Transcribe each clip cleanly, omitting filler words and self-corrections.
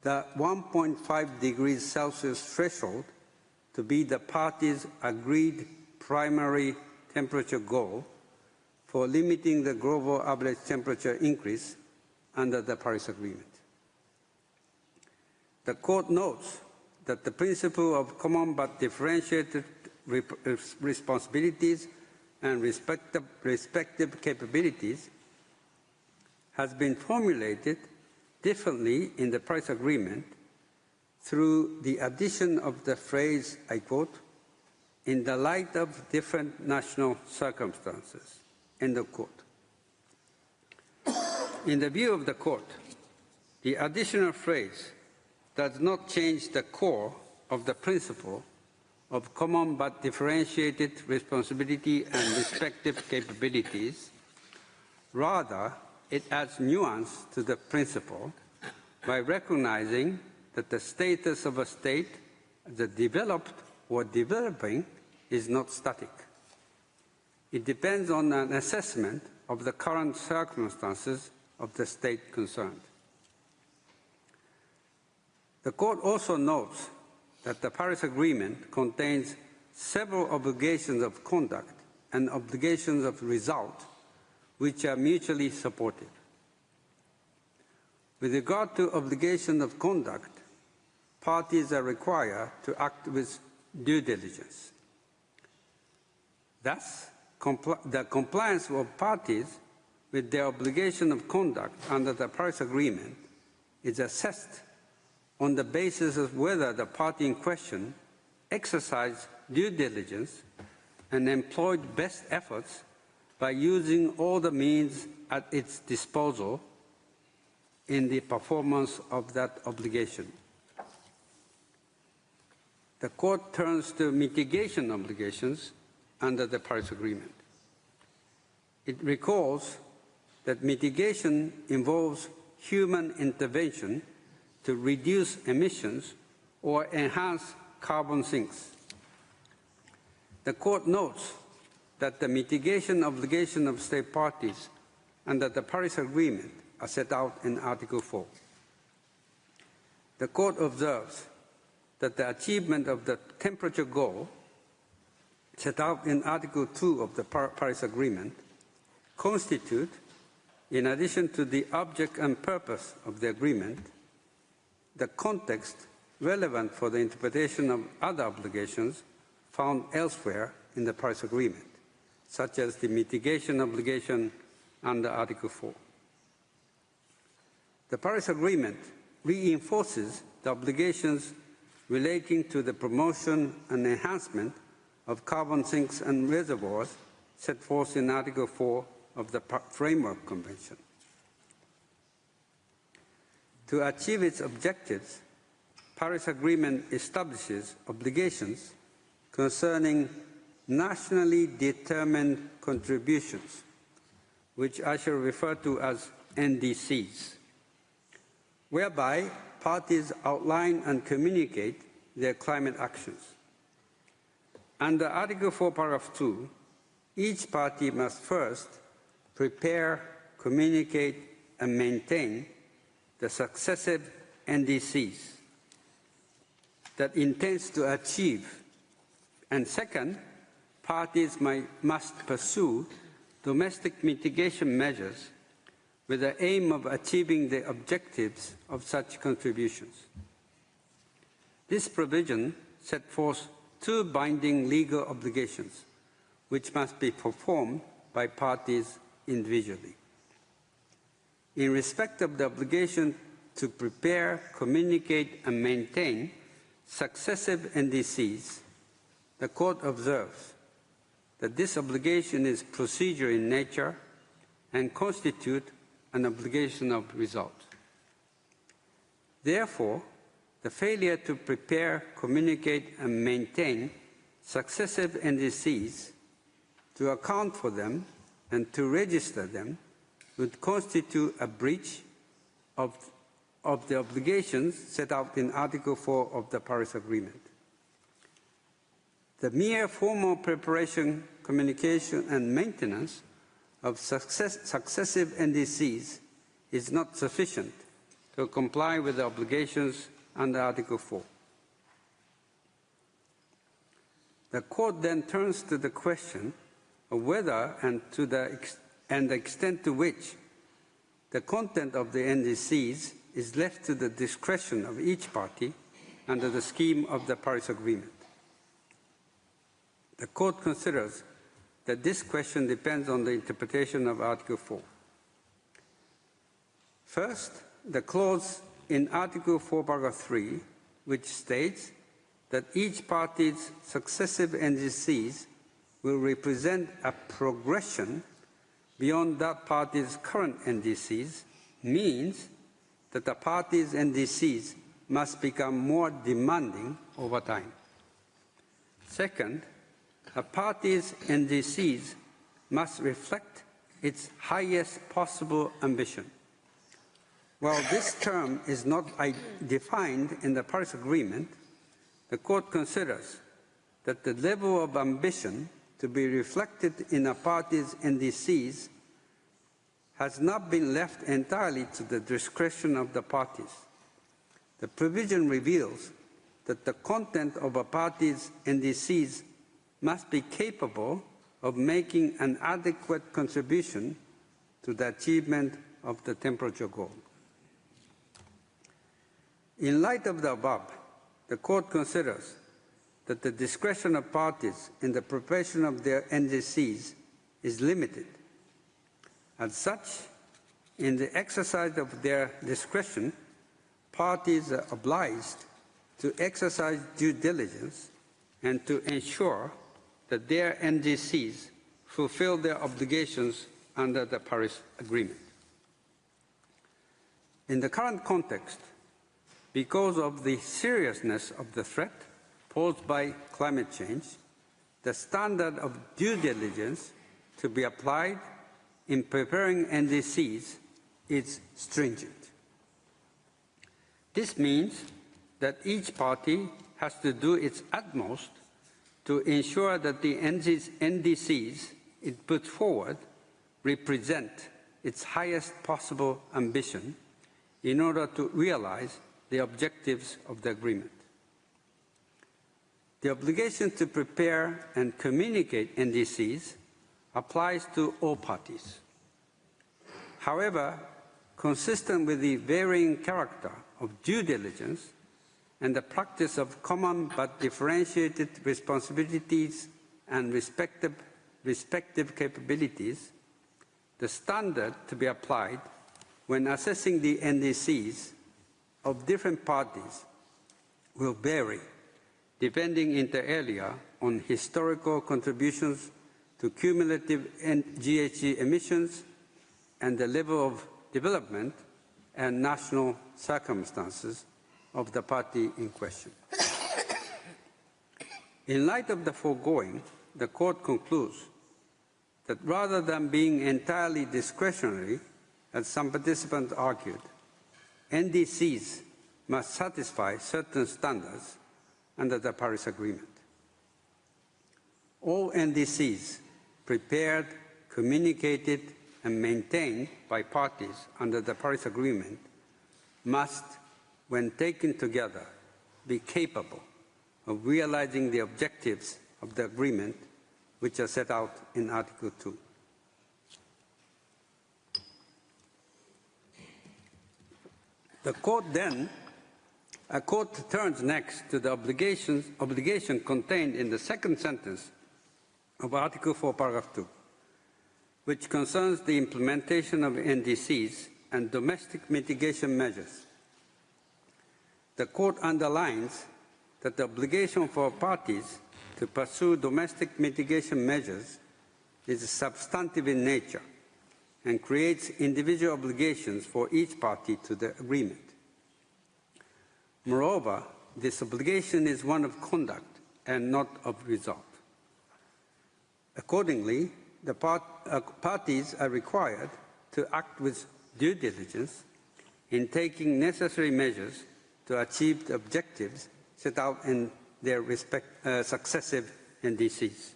the 1.5 degrees Celsius threshold to be the parties' agreed primary temperature goal for limiting the global average temperature increase under the Paris Agreement. The Court notes that the principle of common but differentiated responsibilities and respective capabilities has been formulated differently in the Paris Agreement through the addition of the phrase, I quote, "in the light of different national circumstances," end of quote. In the view of the Court, the additional phrase does not change the core of the principle of common but differentiated responsibility and respective capabilities. Rather, it adds nuance to the principle by recognizing that the status of a state, the developed or developing, is not static. It depends on an assessment of the current circumstances of the state concerned. The Court also notes that the Paris Agreement contains several obligations of conduct and obligations of result which are mutually supportive. With regard to obligation of conduct, parties are required to act with due diligence. Thus, the compliance of parties with their obligation of conduct under the Paris Agreement is assessed on the basis of whether the party in question exercised due diligence and employed best efforts by using all the means at its disposal in the performance of that obligation. The Court turns to mitigation obligations under the Paris Agreement. It recalls that mitigation involves human intervention to reduce emissions or enhance carbon sinks. The Court notes that the mitigation obligation of state parties under the Paris Agreement are set out in Article 4. The Court observes that the achievement of the temperature goal set out in Article 2 of the Paris Agreement constitute, in addition to the object and purpose of the agreement, the context relevant for the interpretation of other obligations found elsewhere in the Paris Agreement, such as the mitigation obligation under Article 4. The Paris Agreement reinforces the obligations relating to the promotion and enhancement of carbon sinks and reservoirs set forth in Article 4 of the Framework Convention. To achieve its objectives, Paris Agreement establishes obligations concerning nationally determined contributions, which I shall refer to as NDCs, whereby parties outline and communicate their climate actions. Under Article 4, Paragraph 2, each party must first prepare, communicate, and maintain the successive NDCs that intends to achieve. And second, parties must pursue domestic mitigation measures with the aim of achieving the objectives of such contributions. This provision set forth two binding legal obligations which must be performed by parties individually. In respect of the obligation to prepare, communicate, and maintain successive NDCs, the Court observes that this obligation is procedural in nature and constitutes an obligation of result. Therefore, the failure to prepare, communicate, and maintain successive NDCs, to account for them and to register them, would constitute a breach of the obligations set out in Article 4 of the Paris Agreement. The mere formal preparation, communication, and maintenance of successive NDCs is not sufficient to comply with the obligations under Article 4. The Court then turns to the question of whether and the extent to which the content of the NDCs is left to the discretion of each party under the scheme of the Paris Agreement. The Court considers that this question depends on the interpretation of Article 4. First, the clause in Article 4, Paragraph 3, which states that each party's successive NDCs will represent a progression beyond that party's current NDCs, means that the party's NDCs must become more demanding over time. Second, a party's NDCs must reflect its highest possible ambition. While this term is not defined in the Paris Agreement, the Court considers that the level of ambition to be reflected in a party's NDCs has not been left entirely to the discretion of the parties. The provision reveals that the content of a party's NDCs must be capable of making an adequate contribution to the achievement of the temperature goal. In light of the above, the Court considers that the discretion of parties in the preparation of their NDCs is limited. As such, in the exercise of their discretion, parties are obliged to exercise due diligence and to ensure that their NDCs fulfill their obligations under the Paris Agreement. In the current context, because of the seriousness of the threat posed by climate change, the standard of due diligence to be applied in preparing NDCs is stringent. This means that each party has to do its utmost to ensure that the NDCs it puts forward represent its highest possible ambition in order to realize the objectives of the agreement. The obligation to prepare and communicate NDCs applies to all parties. However, consistent with the varying character of due diligence and the practice of common but differentiated responsibilities and respective capabilities, the standard to be applied when assessing the NDCs of different parties will vary, depending inter alia on historical contributions to cumulative GHG emissions and the level of development and national circumstances of the party in question. In light of the foregoing, the Court concludes that rather than being entirely discretionary, as some participants argued, NDCs must satisfy certain standards under the Paris Agreement. All NDCs prepared, communicated, and maintained by parties under the Paris Agreement must, when taken together, be capable of realizing the objectives of the agreement which are set out in Article 2. The Court turns next to the obligation contained in the second sentence of Article 4, Paragraph 2, which concerns the implementation of NDCs and domestic mitigation measures. The Court underlines that the obligation for parties to pursue domestic mitigation measures is substantive in nature and creates individual obligations for each party to the agreement. Moreover, this obligation is one of conduct and not of result. Accordingly, the parties are required to act with due diligence in taking necessary measures to achieve the objectives set out in their successive NDCs.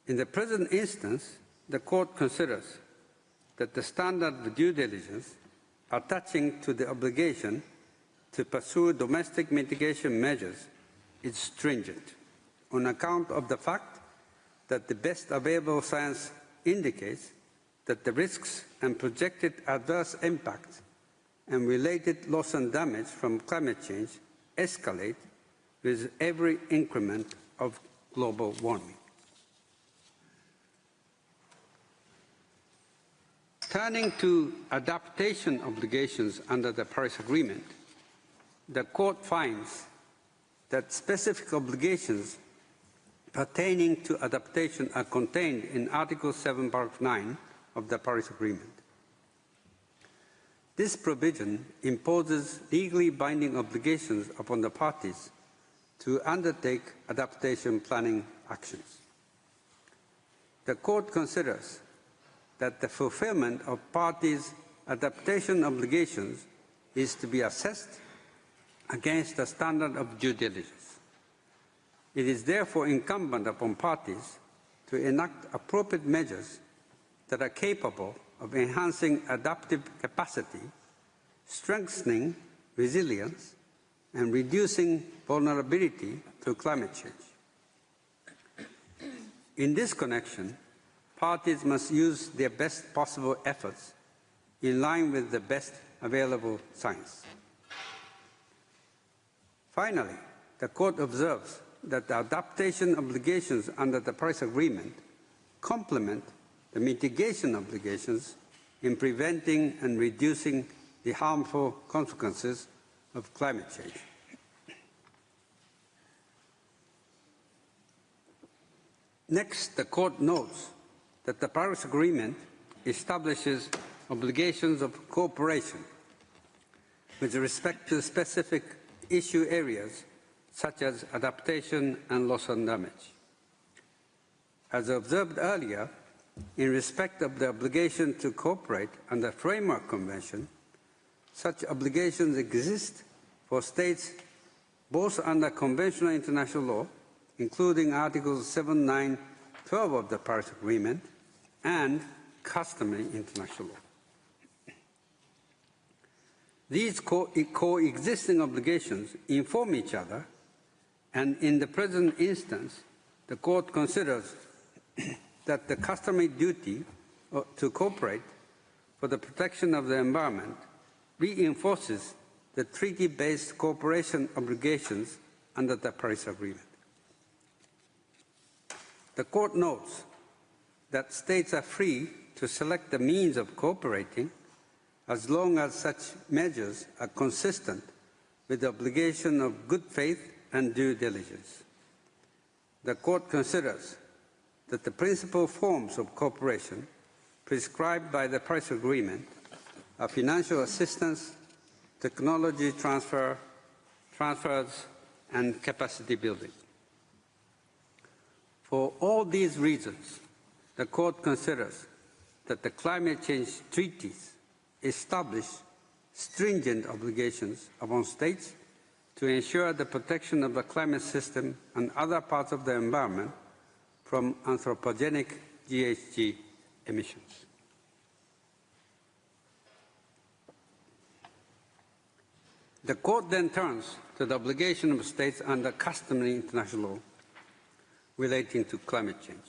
In the present instance, the Court considers that the standard of due diligence attaching to the obligation to pursue domestic mitigation measures is stringent on account of the fact that the best available science indicates that the risks and projected adverse impacts and related loss and damage from climate change escalate with every increment of global warming. Turning to adaptation obligations under the Paris Agreement, the Court finds that specific obligations pertaining to adaptation are contained in Article 7, Paragraph 9 of the Paris Agreement. This provision imposes legally binding obligations upon the parties to undertake adaptation planning actions. The Court considers that the fulfillment of parties' adaptation obligations is to be assessed against the standard of due diligence. It is therefore incumbent upon parties to enact appropriate measures that are capable of enhancing adaptive capacity, strengthening resilience, and reducing vulnerability to climate change. In this connection, parties must use their best possible efforts in line with the best available science. Finally, the Court observes that the adaptation obligations under the Paris Agreement complement the mitigation obligations in preventing and reducing the harmful consequences of climate change. Next, the Court notes that the Paris Agreement establishes obligations of cooperation with respect to specific issue areas such as adaptation and loss and damage. As observed earlier, in respect of the obligation to cooperate under the Framework Convention, such obligations exist for states both under conventional international law, including Articles 7, 9, 12 of the Paris Agreement, and customary international law. These coexisting obligations inform each other, and in the present instance, the Court considers that the customary duty to cooperate for the protection of the environment reinforces the treaty-based cooperation obligations under the Paris Agreement. The Court notes that states are free to select the means of cooperating as long as such measures are consistent with the obligation of good faith and due diligence. The Court considers that the principal forms of cooperation prescribed by the Paris Agreement are financial assistance, technology transfers, and capacity building. For all these reasons, the Court considers that the climate change treaties establish stringent obligations upon states to ensure the protection of the climate system and other parts of the environment from anthropogenic GHG emissions. The Court then turns to the obligation of states under customary international law relating to climate change.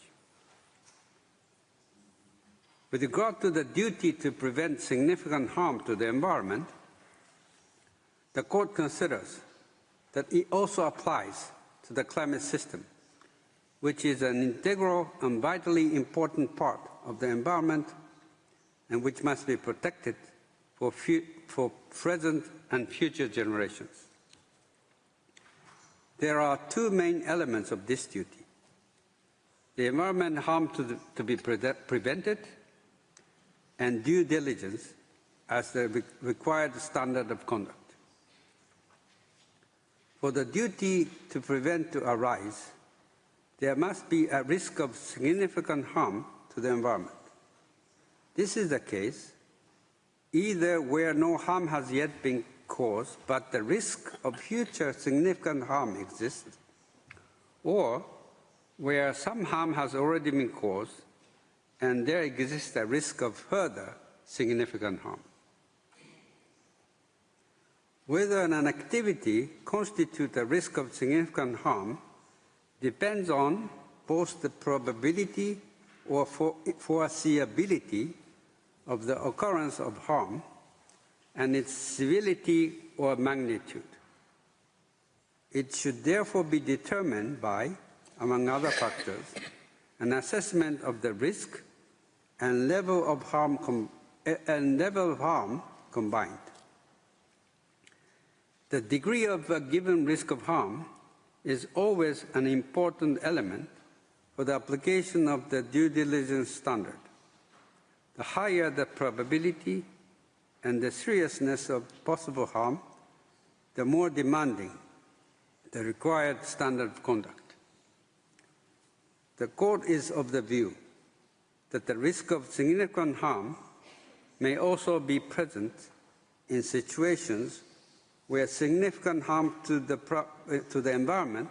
With regard to the duty to prevent significant harm to the environment, the Court considers that it also applies to the climate system, which is an integral and vitally important part of the environment and which must be protected for present and future generations. There are two main elements of this duty: the environmental harm to be prevented and due diligence as the required standard of conduct. For the duty to prevent to arise, there must be a risk of significant harm to the environment. This is the case either where no harm has yet been caused, but the risk of future significant harm exists, or where some harm has already been caused and there exists a risk of further significant harm. whether an activity constitutes a risk of significant harm depends on both the probability or foreseeability of the occurrence of harm and its severity or magnitude. It should therefore be determined by, among other factors, an assessment of the risk and level of harm combined. The degree of a given risk of harm is always an important element for the application of the due diligence standard. The higher the probability and the seriousness of possible harm, the more demanding the required standard of conduct. The Court is of the view that the risk of significant harm may also be present in situations where significant harm to the environment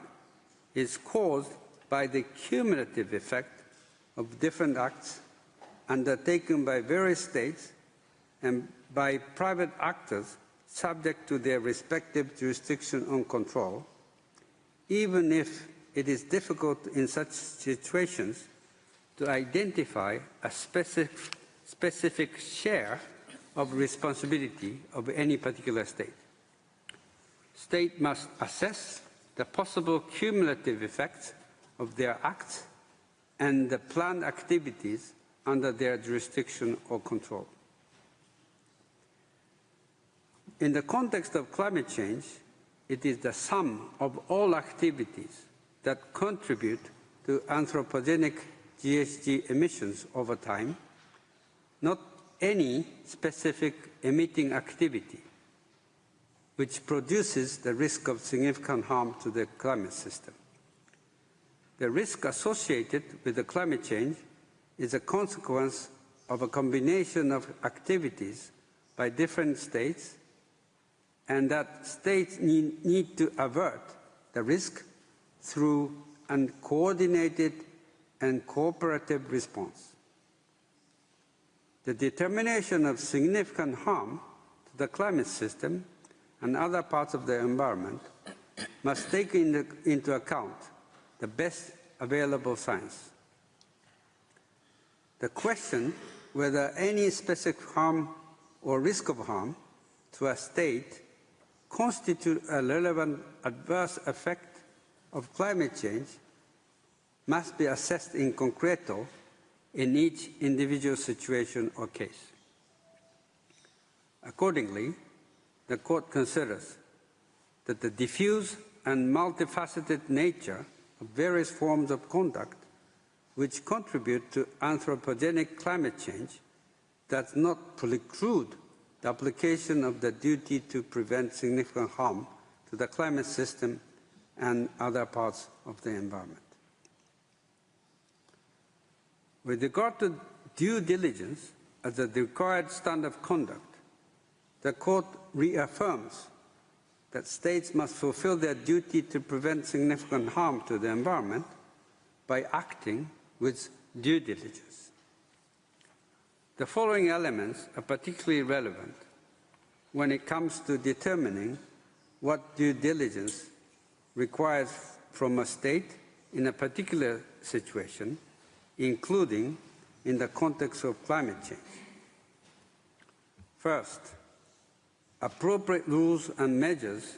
is caused by the cumulative effect of different acts undertaken by various states and by private actors subject to their respective jurisdiction and control, even if it is difficult in such situations to identify a specific share of responsibility of any particular state. State must assess the possible cumulative effects of their acts and the planned activities under their jurisdiction or control. In the context of climate change, it is the sum of all activities that contribute to anthropogenic GHG emissions over time, not any specific emitting activity, which produces the risk of significant harm to the climate system. The risk associated with the climate change is a consequence of a combination of activities by different states, and that states need to avert the risk through a coordinated and cooperative response. The determination of significant harm to the climate system and other parts of the environment must take into account the best available science. The question whether any specific harm or risk of harm to a state constitute a relevant adverse effect of climate change must be assessed in concreto in each individual situation or case. Accordingly, the Court considers that the diffuse and multifaceted nature of various forms of conduct which contribute to anthropogenic climate change does not preclude the application of the duty to prevent significant harm to the climate system and other parts of the environment. With regard to due diligence as the required standard of conduct, the Court reaffirms that states must fulfill their duty to prevent significant harm to the environment by acting with due diligence. The following elements are particularly relevant when it comes to determining what due diligence requires from a state in a particular situation, including in the context of climate change. First, appropriate rules and measures,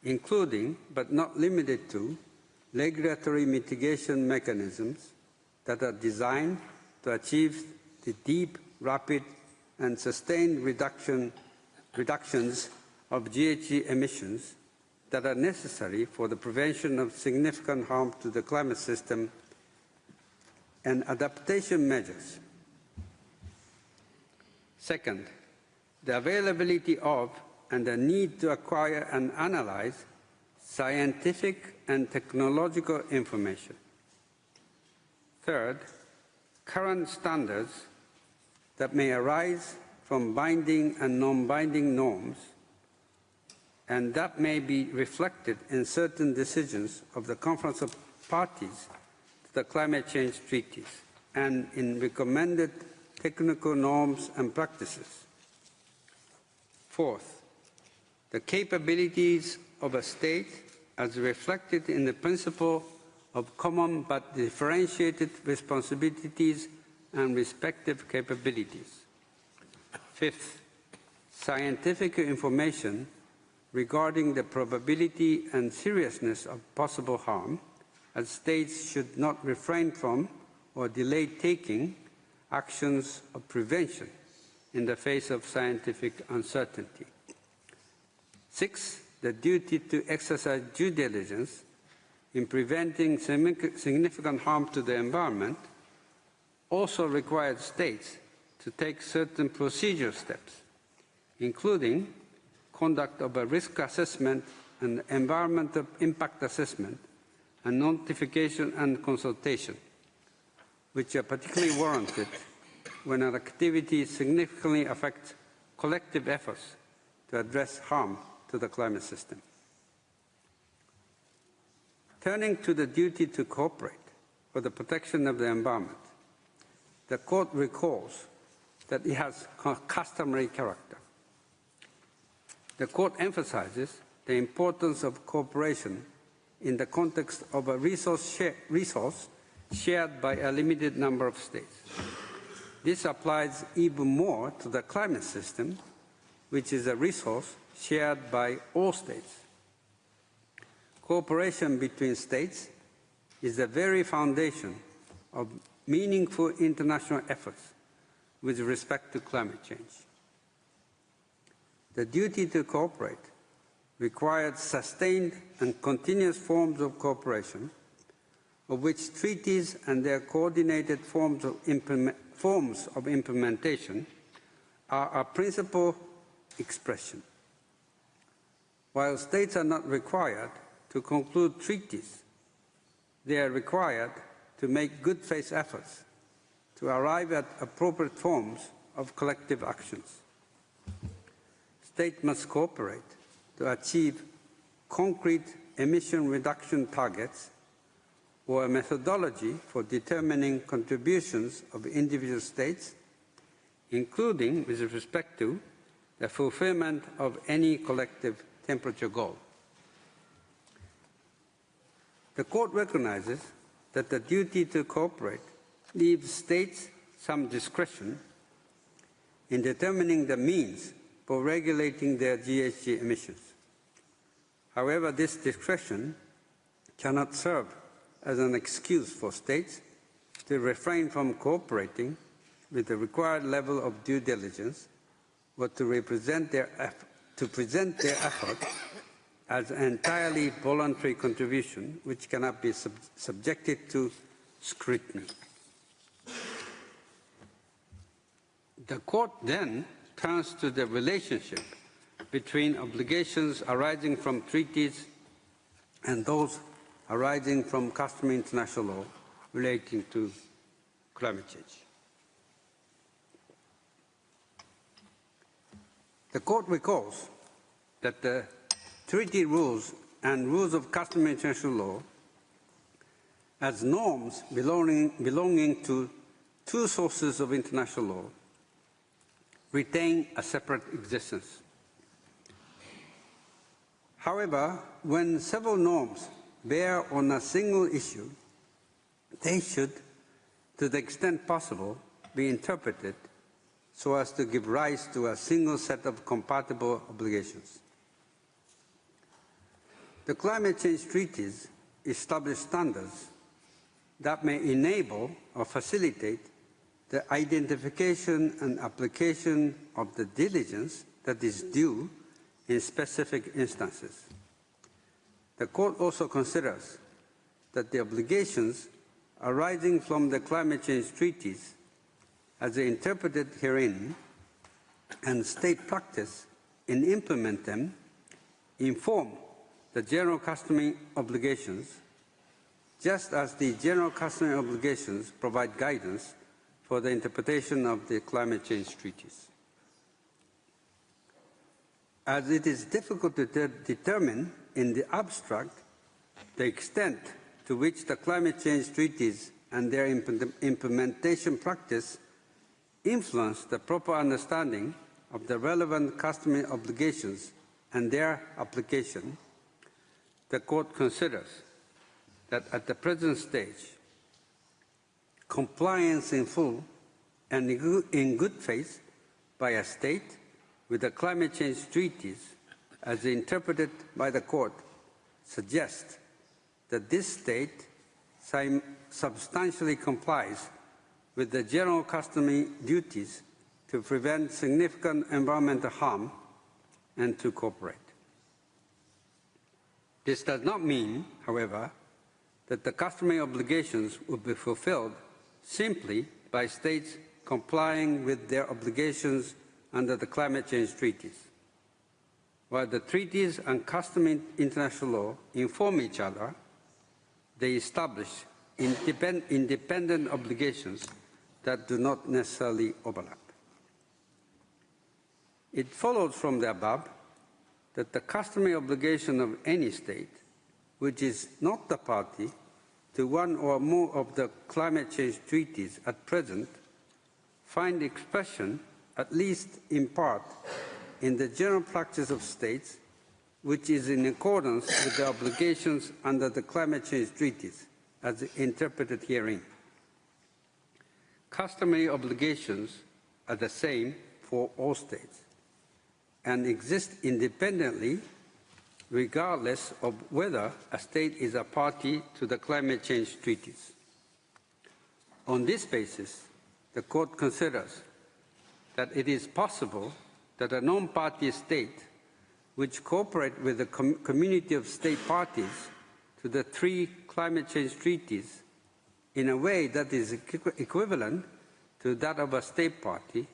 including but not limited to regulatory mitigation mechanisms that are designed to achieve the deep, rapid, and sustained reductions of GHG emissions that are necessary for the prevention of significant harm to the climate system, and adaptation measures. Second, the availability of and the need to acquire and analyze scientific and technological information. Third, current standards that may arise from binding and non-binding norms and that may be reflected in certain decisions of the Conference of Parties to the Climate Change Treaties and in recommended technical norms and practices. Fourth, the capabilities of a state as reflected in the principle of common but differentiated responsibilities and respective capabilities. Fifth, scientific information regarding the probability and seriousness of possible harm, as states should not refrain from or delay taking actions of prevention in the face of scientific uncertainty. Six, the duty to exercise due diligence in preventing significant harm to the environment also required states to take certain procedural steps, including conduct of a risk assessment and environmental impact assessment and notification and consultation, which are particularly warranted when an activity significantly affects collective efforts to address harm to the climate system. Turning to the duty to cooperate for the protection of the environment, the Court recalls that it has customary character. The Court emphasizes the importance of cooperation in the context of a resource shared by a limited number of states. This applies even more to the climate system, which is a resource shared by all states. Cooperation between states is the very foundation of meaningful international efforts with respect to climate change. The duty to cooperate requires sustained and continuous forms of cooperation, of which treaties and their coordinated forms of implementation are a principal expression. While states are not required to conclude treaties, they are required to make good faith efforts to arrive at appropriate forms of collective actions. States must cooperate to achieve concrete emission reduction targets or a methodology for determining contributions of individual states, including with respect to the fulfillment of any collective temperature goal. The Court recognizes that the duty to cooperate leaves states some discretion in determining the means for regulating their GHG emissions. However, this discretion cannot serve as an excuse for states to refrain from cooperating with the required level of due diligence or to present their effort as an entirely voluntary contribution which cannot be subjected to scrutiny. The Court then turns to the relationship between obligations arising from treaties and those arising from customary international law relating to climate change. The Court recalls that the treaty rules and rules of customary international law as norms belonging to two sources of international law retain a separate existence. However, when several norms bear on a single issue, they should, to the extent possible, be interpreted so as to give rise to a single set of compatible obligations. The climate change treaties establish standards that may enable or facilitate the identification and application of the diligence that is due in specific instances. The Court also considers that the obligations arising from the climate change treaties, as interpreted herein, and state practice in implement them, inform the general customary obligations, just as the general customary obligations provide guidance for the interpretation of the climate change treaties. As it is difficult to determine in the abstract the extent to which the climate change treaties and their implementation practice influence the proper understanding of the relevant customary obligations and their application, the Court considers that at the present stage, compliance in full and in good faith by a state with the climate change treaties, as interpreted by the Court, suggests that this state substantially complies with the general customary duties to prevent significant environmental harm and to cooperate. This does not mean, however, that the customary obligations will be fulfilled simply by states complying with their obligations under the climate change treaties. While the treaties and customary international law inform each other, they establish independent obligations that do not necessarily overlap. It follows from the above that the customary obligation of any state, which is not the party to one or more of the climate change treaties at present, find expression, at least in part, in the general practice of states, which is in accordance with the obligations under the climate change treaties, as interpreted herein. Customary obligations are the same for all states and exist independently regardless of whether a state is a party to the climate change treaties. On this basis, the Court considers that it is possible that a non-party state which cooperate with the community of state parties to the 3 climate change treaties in a way that is equivalent to that of a state party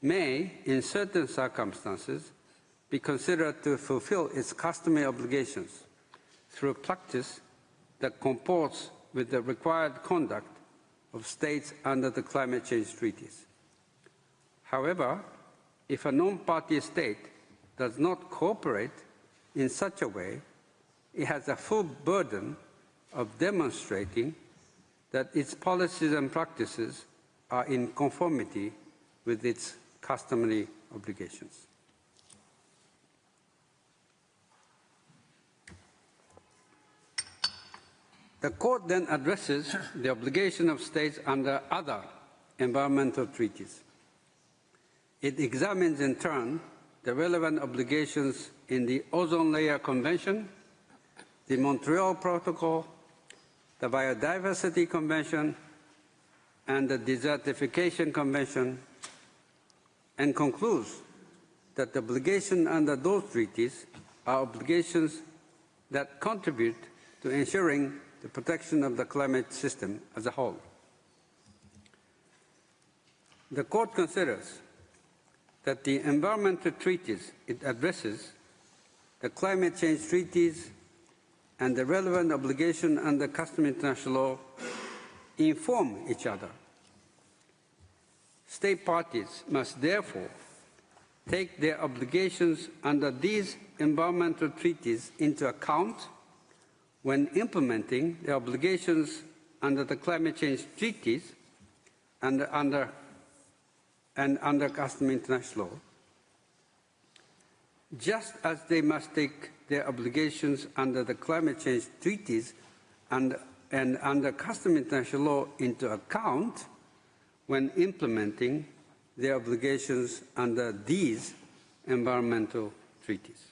may, in certain circumstances, be considered to fulfill its customary obligations through a practice that comports with the required conduct of states under the climate change treaties. However, if a non-party state does not cooperate in such a way, it has a full burden of demonstrating that its policies and practices are in conformity with its customary obligations. The Court then addresses the obligation of states under other environmental treaties. It examines in turn the relevant obligations in the Ozone Layer Convention, the Montreal Protocol, the Biodiversity Convention, and the Desertification Convention, and concludes that the obligations under those treaties are obligations that contribute to ensuring the protection of the climate system as a whole. The Court considers that the environmental treaties it addresses, the climate change treaties, and the relevant obligation under customary international law inform each other. State parties must therefore take their obligations under these environmental treaties into account when implementing the obligations under the climate change treaties and under customary international law, just as they must take their obligations under the climate change treaties and under customary international law into account when implementing their obligations under these environmental treaties.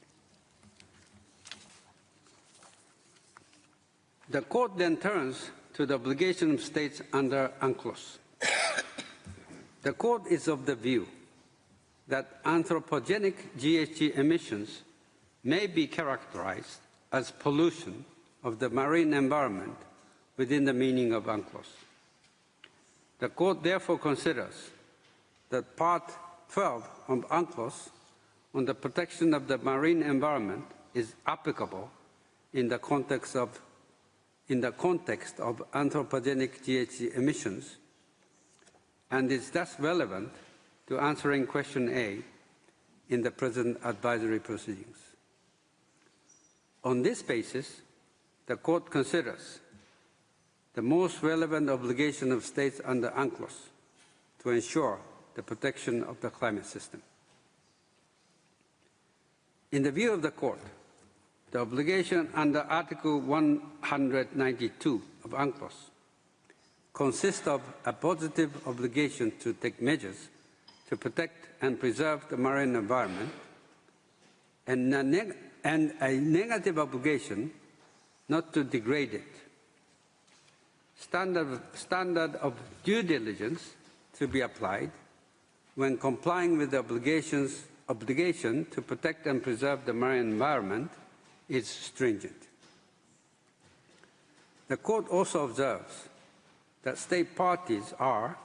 The Court then turns to the obligation of states under UNCLOS. The Court is of the view that anthropogenic GHG emissions may be characterized as pollution of the marine environment within the meaning of UNCLOS. The Court therefore considers that Part 12 of UNCLOS on the protection of the marine environment is applicable in the context of anthropogenic GHG emissions and is thus relevant to answering question A in the present advisory proceedings. On this basis, the Court considers the most relevant obligation of states under UNCLOS to ensure the protection of the climate system. In the view of the Court, the obligation under Article 192 of UNCLOS consists of a positive obligation to take measures to protect and preserve the marine environment, and a negative obligation not to degrade it. Standard of due diligence to be applied when complying with the obligation to protect and preserve the marine environment is stringent. The Court also observes that state parties are,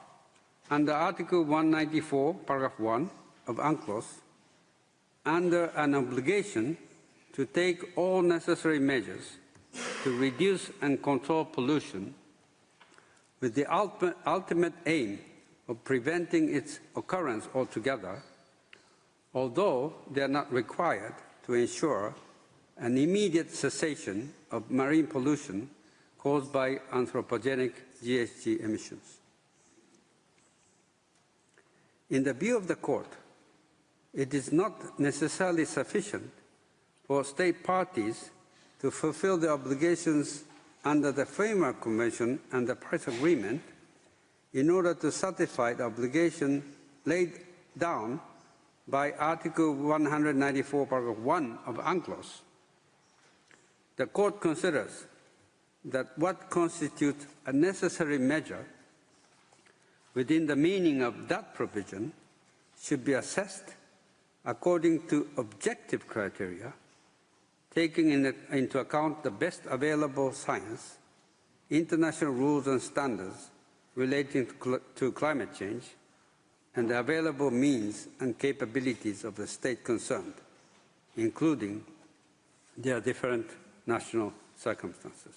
under Article 194, Paragraph 1 of UNCLOS, under an obligation to take all necessary measures to reduce and control pollution with the ultimate aim of preventing its occurrence altogether, although they are not required to ensure an immediate cessation of marine pollution caused by anthropogenic GHG emissions. In the view of the Court, it is not necessarily sufficient for state parties to fulfill the obligations under the Framework Convention and the Paris Agreement in order to satisfy the obligation laid down by Article 194, Paragraph 1 of UNCLOS. The Court considers that what constitutes a necessary measure within the meaning of that provision should be assessed according to objective criteria, taking into account the best available science, international rules and standards relating to climate change, and the available means and capabilities of the state concerned, including their different national circumstances.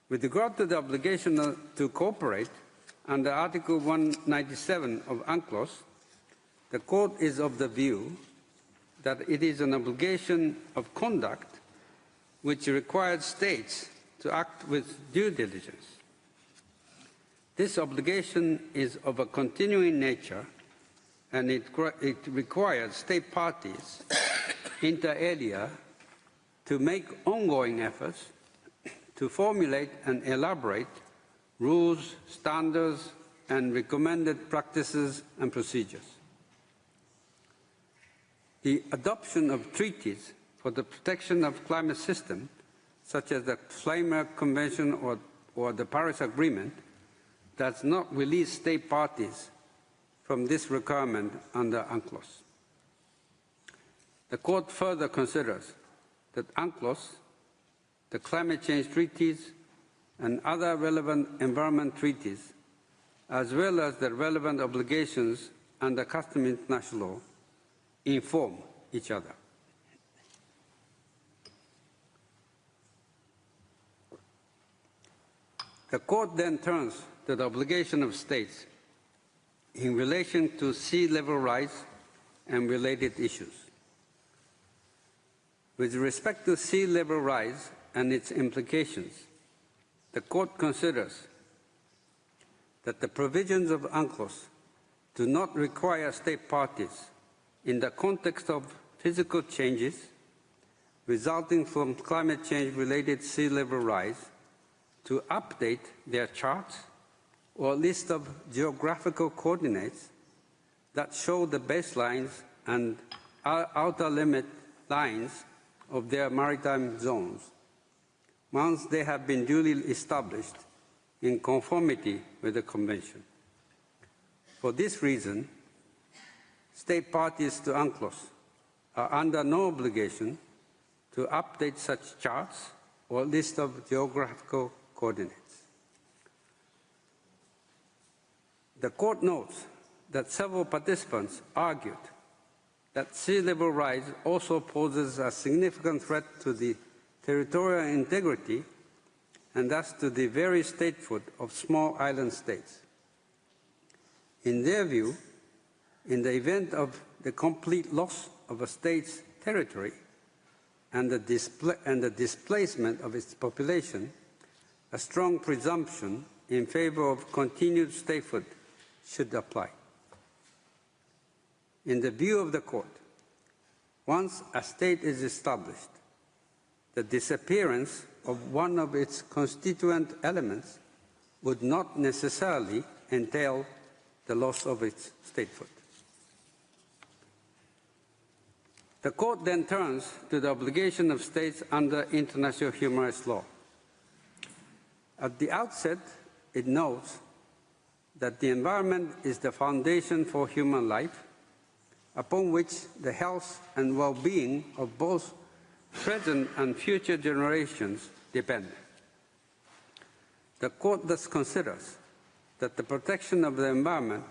With regard to the obligation to cooperate under Article 197 of UNCLOS, the Court is of the view that it is an obligation of conduct which requires states to act with due diligence. This obligation is of a continuing nature, and it requires state parties inter alia to make ongoing efforts to formulate and elaborate rules, standards, and recommended practices and procedures. The adoption of treaties for the protection of climate system, such as the Framework Convention or the Paris Agreement, does not release state parties from this requirement under UNCLOS. The Court further considers that UNCLOS, the climate change treaties, and other relevant environment treaties, as well as the relevant obligations under customary international law, inform each other. The Court then turns to the obligation of states in relation to sea level rise and related issues. With respect to sea level rise and its implications, the Court considers that the provisions of UNCLOS do not require state parties in the context of physical changes resulting from climate change-related sea level rise to update their charts or list of geographical coordinates that show the baselines and outer limit lines of their maritime zones, once they have been duly established in conformity with the Convention. For this reason, state parties to UNCLOS are under no obligation to update such charts or list of geographical coordinates. The Court notes that several participants argued that sea level rise also poses a significant threat to the territorial integrity and thus to the very statehood of small island states. In their view, in the event of the complete loss of a state's territory and the displacement of its population, a strong presumption in favor of continued statehood should apply. In the view of the Court, Once a state is established, the disappearance of one of its constituent elements would not necessarily entail the loss of its statehood. The Court then turns to the obligation of states under international human rights law. At the outset, it notes that the environment is the foundation for human life, upon which the health and well-being of both present and future generations depend. The Court thus considers that the protection of the environment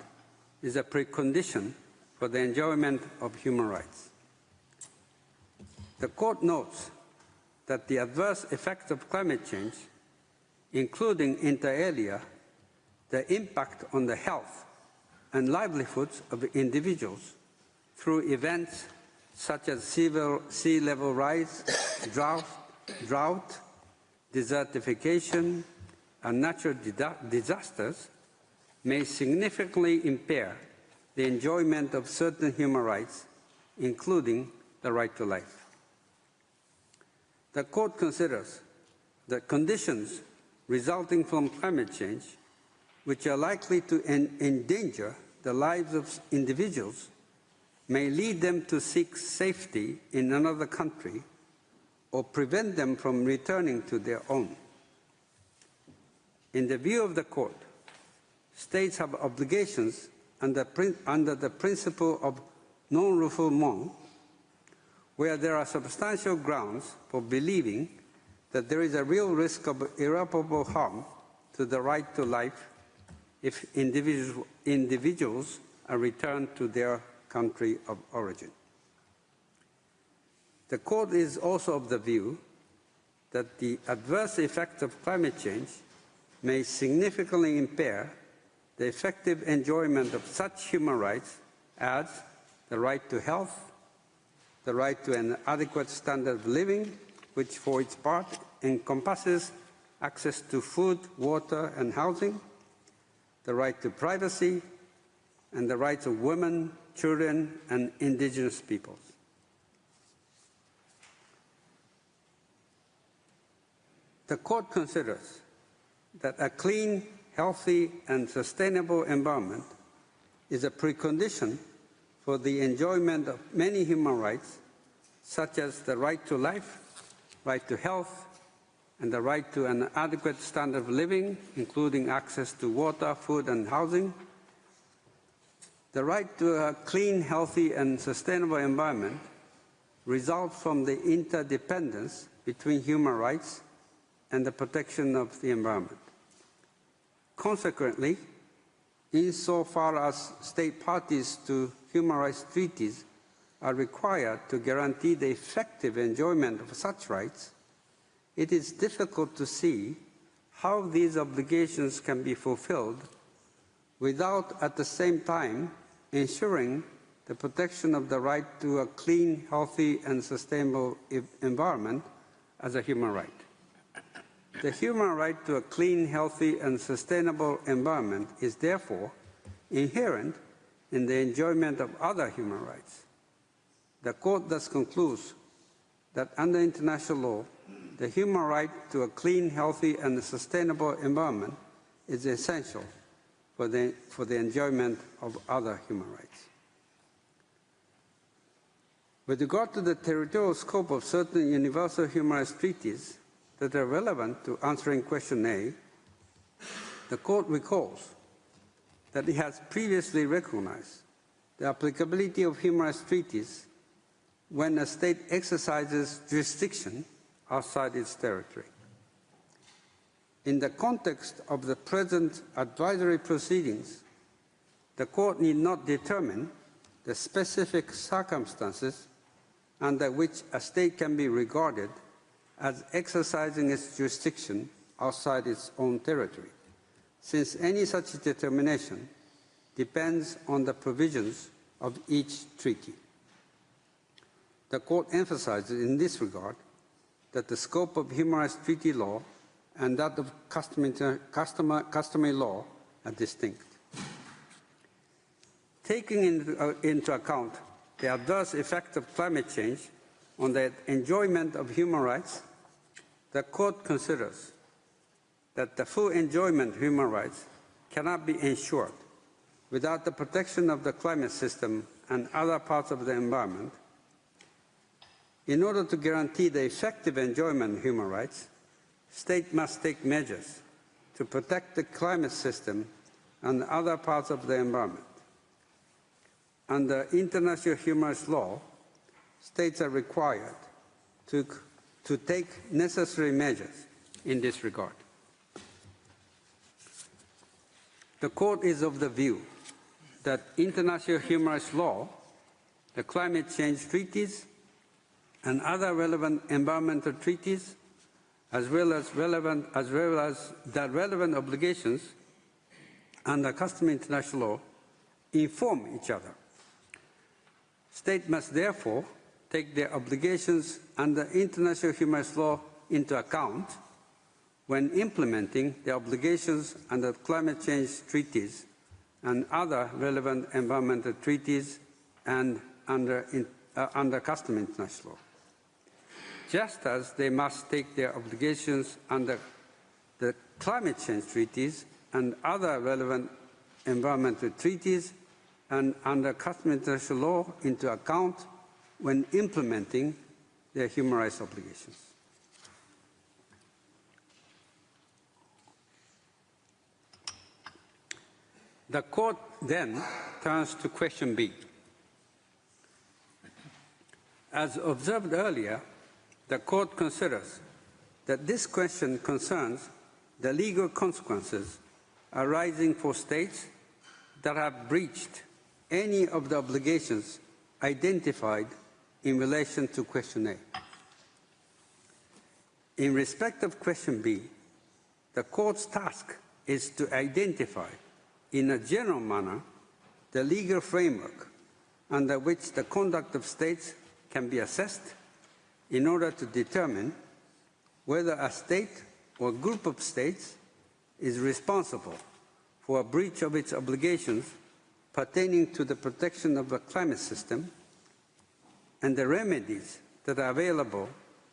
is a precondition for the enjoyment of human rights. The Court notes that the adverse effects of climate change, including inter alia, the impact on the health and livelihoods of individuals through events such as sea level rise, drought, desertification, and natural disasters, may significantly impair the enjoyment of certain human rights, including the right to life. The Court considers that conditions resulting from climate change, which are likely to endanger the lives of individuals, may lead them to seek safety in another country or prevent them from returning to their own. In the view of the Court, states have obligations under the principle of non-refoulement, where there are substantial grounds for believing that there is a real risk of irreparable harm to the right to life if individuals are returned to their country of origin. The Court is also of the view that the adverse effects of climate change may significantly impair the effective enjoyment of such human rights as the right to health, the right to an adequate standard of living, which for its part encompasses access to food, water, and housing, the right to privacy, and the rights of women, children, and indigenous peoples. The Court considers that a clean, healthy, and sustainable environment is a precondition for the enjoyment of many human rights, such as the right to life, right to health, and the right to an adequate standard of living, including access to water, food, and housing. The right to a clean, healthy, and sustainable environment results from the interdependence between human rights and the protection of the environment. Consequently, insofar as state parties to human rights treaties are required to guarantee the effective enjoyment of such rights, it is difficult to see how these obligations can be fulfilled without at the same time ensuring the protection of the right to a clean, healthy, and sustainable environment as a human right. The human right to a clean, healthy, and sustainable environment is therefore inherent in the enjoyment of other human rights. The Court thus concludes that under international law, the human right to a clean, healthy, and sustainable environment is essential for the enjoyment of other human rights. With regard to the territorial scope of certain universal human rights treaties that are relevant to answering question A, the Court recalls that it has previously recognized the applicability of human rights treaties when a state exercises jurisdiction outside its territory. In the context of the present advisory proceedings, the Court need not determine the specific circumstances under which a state can be regarded as exercising its jurisdiction outside its own territory, since any such determination depends on the provisions of each treaty. The Court emphasizes in this regard that the scope of human rights treaty law and that of customary law are distinct. Taking into account the adverse effect of climate change on the enjoyment of human rights, the Court considers that the full enjoyment of human rights cannot be ensured without the protection of the climate system and other parts of the environment. In order to guarantee the effective enjoyment of human rights, states must take measures to protect the climate system and other parts of the environment. Under international human rights law, states are required to take necessary measures in this regard. The Court is of the view that international human rights law, the climate change treaties, and other relevant environmental treaties, as well as the relevant obligations under customary international law, inform each other. States must therefore take their obligations under international human rights law into account when implementing the obligations under climate change treaties and other relevant environmental treaties and under customary international law. Just as they must take their obligations under the climate change treaties and other relevant environmental treaties and under customary international law into account when implementing their human rights obligations. The Court then turns to question B. As observed earlier, the Court considers that this question concerns the legal consequences arising for states that have breached any of the obligations identified in relation to question A. In respect of question B, the Court's task is to identify in a general manner the legal framework under which the conduct of states can be assessed in order to determine whether a state or group of states is responsible for a breach of its obligations pertaining to the protection of the climate system and the remedies that are available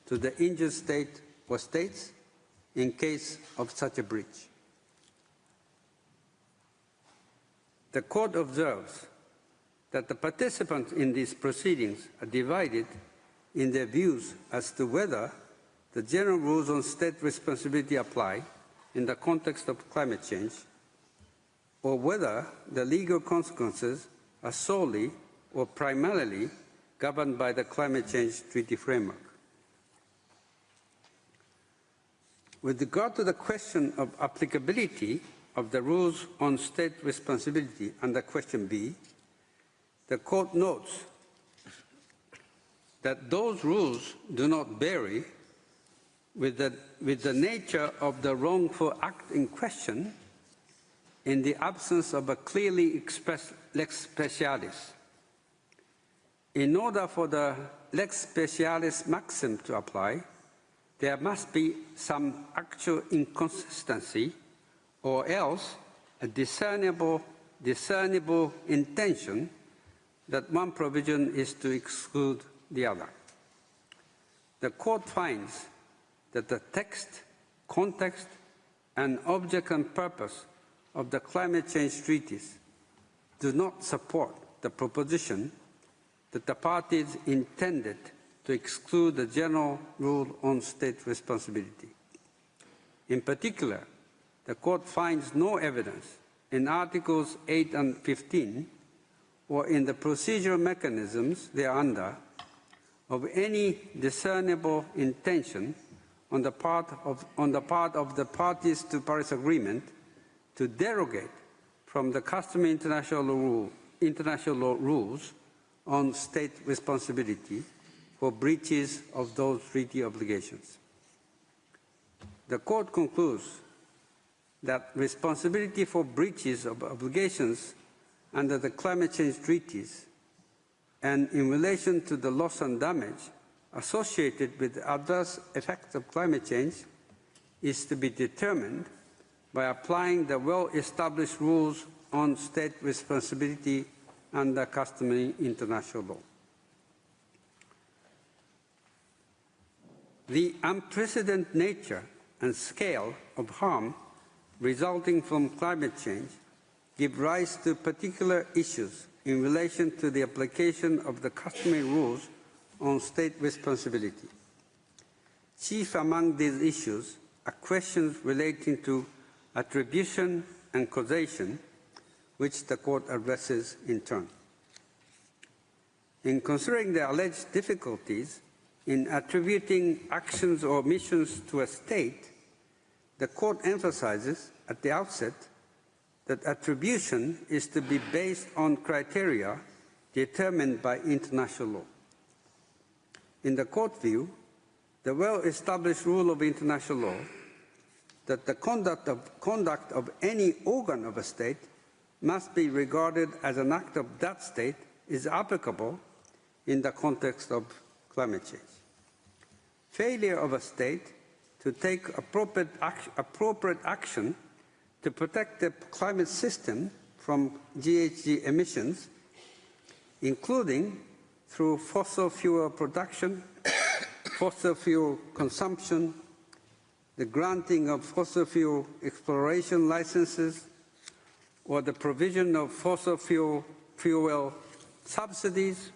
to the injured state or states in case of such a breach. The Court observes that the participants in these proceedings are divided in their views as to whether the general rules on state responsibility apply in the context of climate change, or whether the legal consequences are solely or primarily governed by the climate change treaty framework. With regard to the question of applicability of the rules on state responsibility under question B, the Court notes that those rules do not vary with the nature of the wrongful act in question in the absence of a clearly expressed lex specialis. In order for the lex specialis maxim to apply, there must be some actual inconsistency or else a discernible intention that one provision is to exclude the other. The Court finds that the text, context, and object and purpose of the climate change treaties do not support the proposition that the parties intended to exclude the general rule on state responsibility. In particular, the Court finds no evidence in Articles 8 and 15 or in the procedural mechanisms thereunder of any discernible intention on the part of the parties to Paris Agreement to derogate from the customary international law rules on state responsibility for breaches of those treaty obligations. The Court concludes that responsibility for breaches of obligations under the climate change treaties and in relation to the loss and damage associated with the adverse effects of climate change is to be determined by applying the well-established rules on state responsibility under customary international law. The unprecedented nature and scale of harm resulting from climate change give rise to particular issues in relation to the application of the customary rules on state responsibility. Chief among these issues are questions relating to attribution and causation, which the Court addresses in turn. In considering the alleged difficulties in attributing actions or omissions to a state, the Court emphasizes at the outset that attribution is to be based on criteria determined by international law. In the Court view, the well-established rule of international law that the conduct of any organ of a state must be regarded as an act of that state is applicable in the context of climate change. Failure of a state to take appropriate action to protect the climate system from GHG emissions, including through fossil fuel production, fossil fuel consumption, the granting of fossil fuel exploration licenses, or the provision of fossil fuel subsidies,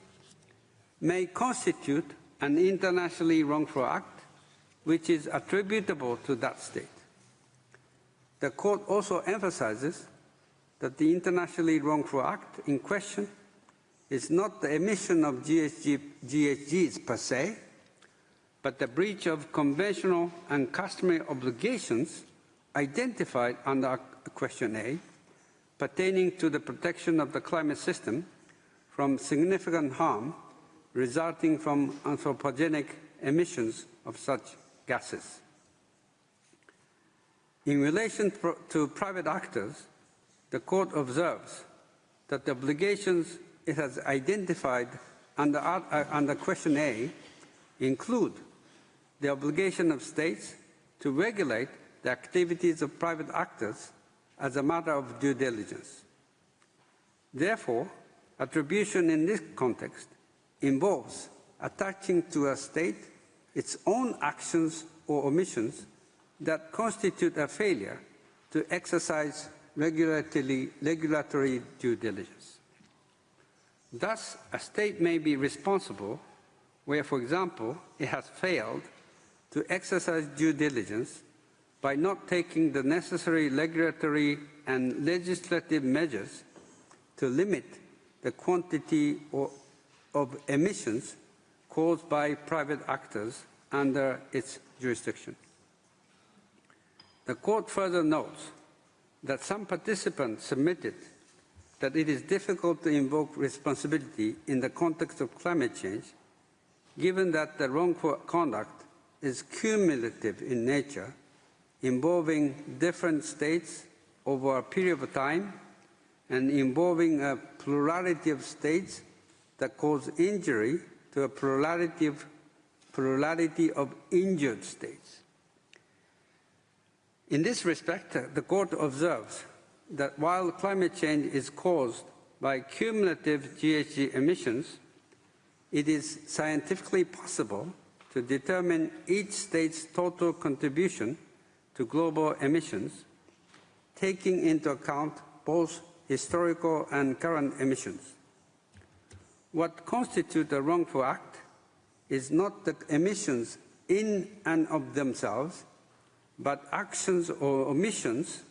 may constitute an internationally wrongful act which is attributable to that state. The Court also emphasizes that the internationally wrongful act in question is not the emission of GHGs per se, but the breach of conventional and customary obligations identified under question A, pertaining to the protection of the climate system from significant harm resulting from anthropogenic emissions of such gases. In relation to private actors, the Court observes that the obligations it has identified under question A include the obligation of states to regulate the activities of private actors as a matter of due diligence. Therefore, attribution in this context involves attaching to a state its own actions or omissions that constitute a failure to exercise regulatory due diligence. Thus, a state may be responsible where, for example, it has failed to exercise due diligence by not taking the necessary regulatory and legislative measures to limit the quantity of emissions caused by private actors under its jurisdiction. The Court further notes that some participants submitted that it is difficult to invoke responsibility in the context of climate change, given that the wrongful conduct is cumulative in nature, involving different states over a period of time and involving a plurality of states that cause injury to a plurality of injured states. In this respect, the Court observes that while climate change is caused by cumulative GHG emissions, it is scientifically possible to determine each state's total contribution to global emissions, taking into account both historical and current emissions. What constitutes a wrongful act is not the emissions in and of themselves, but actions or omissions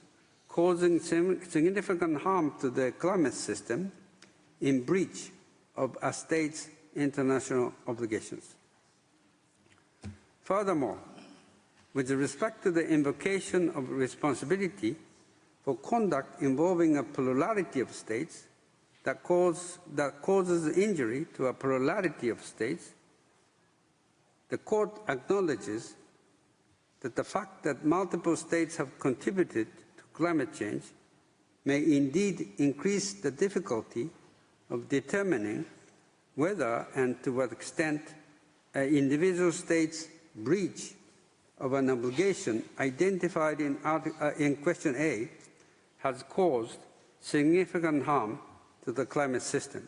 causing significant harm to the climate system in breach of a state's international obligations. Furthermore, with respect to the invocation of responsibility for conduct involving a plurality of states that causes injury to a plurality of states, the Court acknowledges that the fact that multiple states have contributed to climate change may indeed increase the difficulty of determining whether and to what extent an individual state's breach of an obligation identified in question A has caused significant harm to the climate system.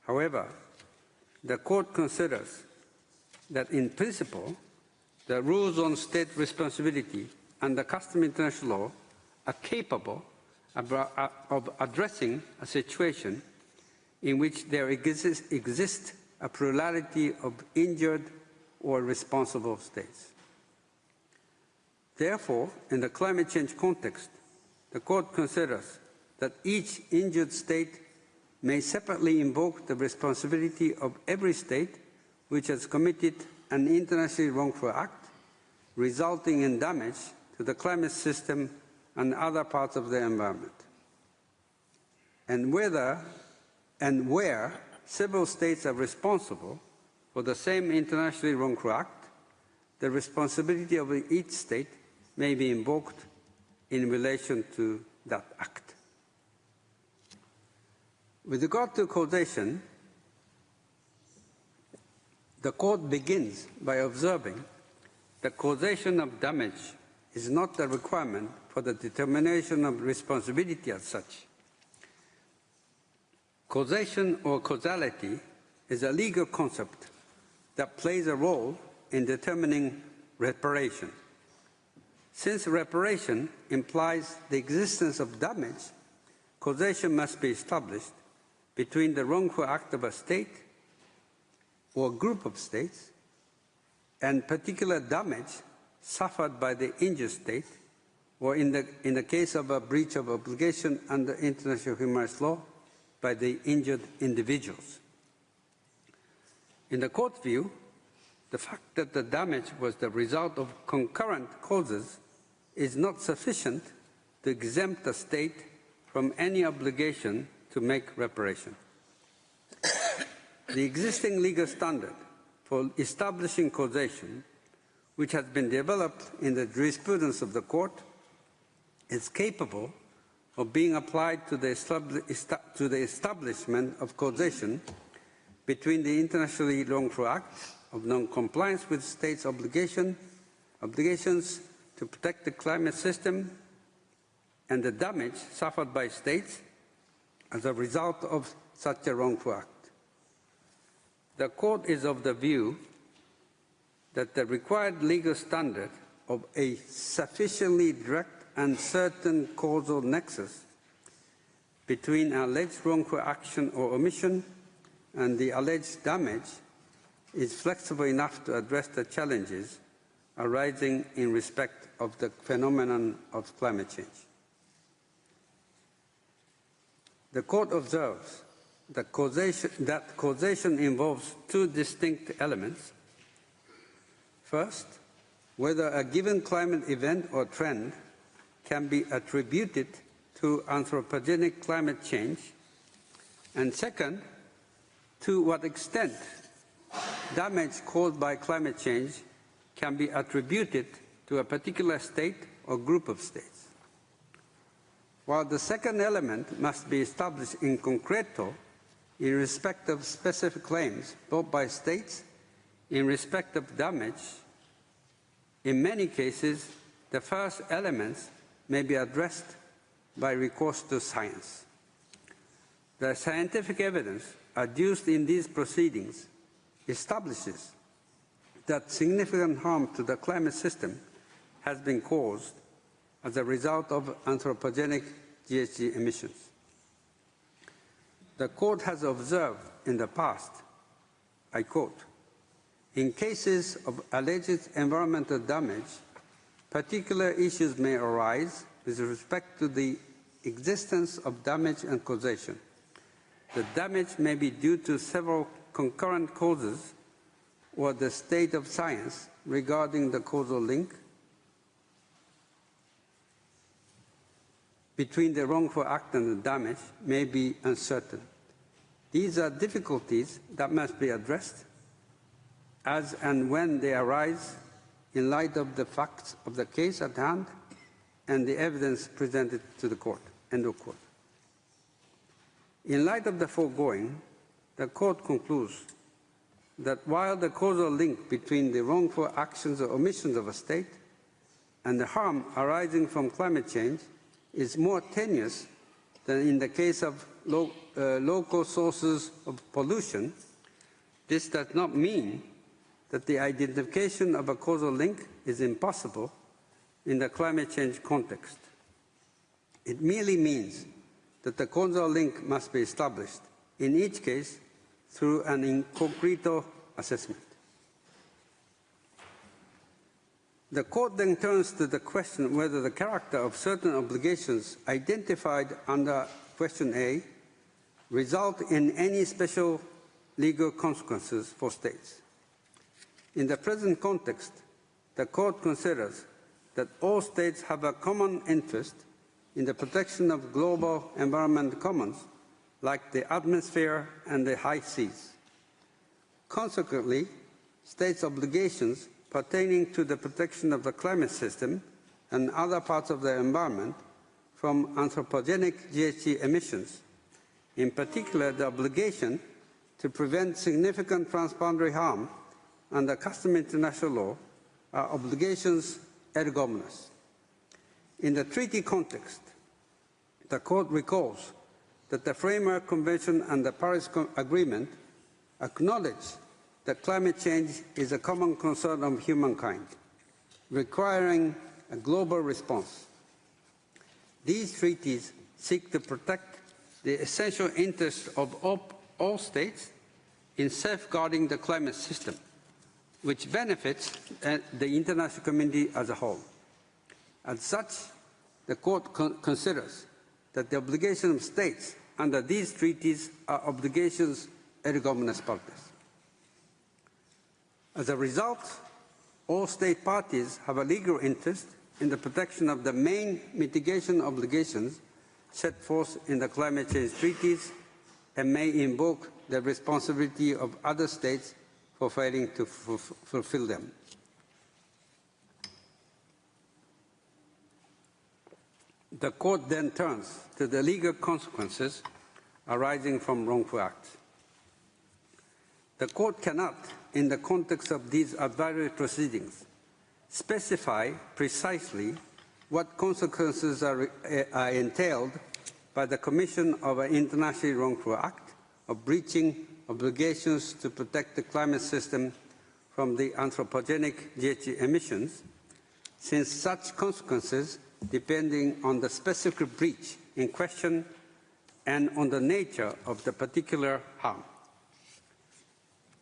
However, the Court considers that in principle, the rules on state responsibility and the customary international law are capable of addressing a situation in which there exists a plurality of injured or responsible states. Therefore, in the climate change context, the Court considers that each injured state may separately invoke the responsibility of every state which has committed an internationally wrongful act, resulting in damage to the climate system and other parts of the environment. And where several states are responsible for the same internationally wrongful act, the responsibility of each state may be invoked in relation to that act. With regard to causation, the Court begins by observing that causation of damage is not a requirement for the determination of responsibility as such. Causation or causality is a legal concept that plays a role in determining reparation. Since reparation implies the existence of damage, causation must be established between the wrongful act of a state or group of states and particular damage suffered by the injured state, or in the case of a breach of obligation under international human rights law, by the injured individuals. In the Court's view, the fact that the damage was the result of concurrent causes is not sufficient to exempt a state from any obligation to make reparation. The existing legal standard for establishing causation, which has been developed in the jurisprudence of the Court, is capable of being applied to the establishment of causation between the internationally wrongful act of non-compliance with states' obligations to protect the climate system and the damage suffered by states as a result of such a wrongful act. The Court is of the view that the required legal standard of a sufficiently direct and certain causal nexus between alleged wrongful action or omission and the alleged damage is flexible enough to address the challenges arising in respect of the phenomenon of climate change. The Court observes that causation involves two distinct elements. First, whether a given climate event or trend can be attributed to anthropogenic climate change, and second, to what extent damage caused by climate change can be attributed to a particular state or group of states. While the second element must be established in concreto in respect of specific claims brought by states in respect of damage, in many cases, the first elements may be addressed by recourse to science. The scientific evidence adduced in these proceedings establishes that significant harm to the climate system has been caused as a result of anthropogenic GHG emissions. The Court has observed in the past, I quote, "In cases of alleged environmental damage, particular issues may arise with respect to the existence of damage and causation. The damage may be due to several concurrent causes or the state of science regarding the causal link between the wrongful act and the damage may be uncertain. These are difficulties that must be addressed as and when they arise in light of the facts of the case at hand and the evidence presented to the Court." End of quote. In light of the foregoing, the Court concludes that while the causal link between the wrongful actions or omissions of a state and the harm arising from climate change is more tenuous than in the case of local sources of pollution, this does not mean that the identification of a causal link is impossible in the climate change context. It merely means that the causal link must be established, in each case, through an in concreto assessment. The Court then turns to the question whether the character of certain obligations identified under question A result in any special legal consequences for states. In the present context, the Court considers that all states have a common interest in the protection of global environment commons, like the atmosphere and the high seas. Consequently, states' obligations pertaining to the protection of the climate system and other parts of the environment from anthropogenic GHG emissions, in particular the obligation to prevent significant transboundary harm under customary international law, are obligations erga omnes. In the treaty context, the Court recalls that the Framework Convention and the Paris Agreement acknowledge that climate change is a common concern of humankind, requiring a global response. These treaties seek to protect the essential interests of all states in safeguarding the climate system, which benefits the international community as a whole. As such, the Court considers that the obligation of states under these treaties are obligations erga omnes partes. As a result, all state parties have a legal interest in the protection of the main mitigation obligations set forth in the climate change treaties and may invoke the responsibility of other states for failing to fulfill them. The Court then turns to the legal consequences arising from wrongful acts. The Court cannot, in the context of these advisory proceedings, specify precisely what consequences are entailed by the commission of an internationally wrongful act of breaching obligations to protect the climate system from the anthropogenic GHG emissions, since such consequences depending on the specific breach in question and on the nature of the particular harm.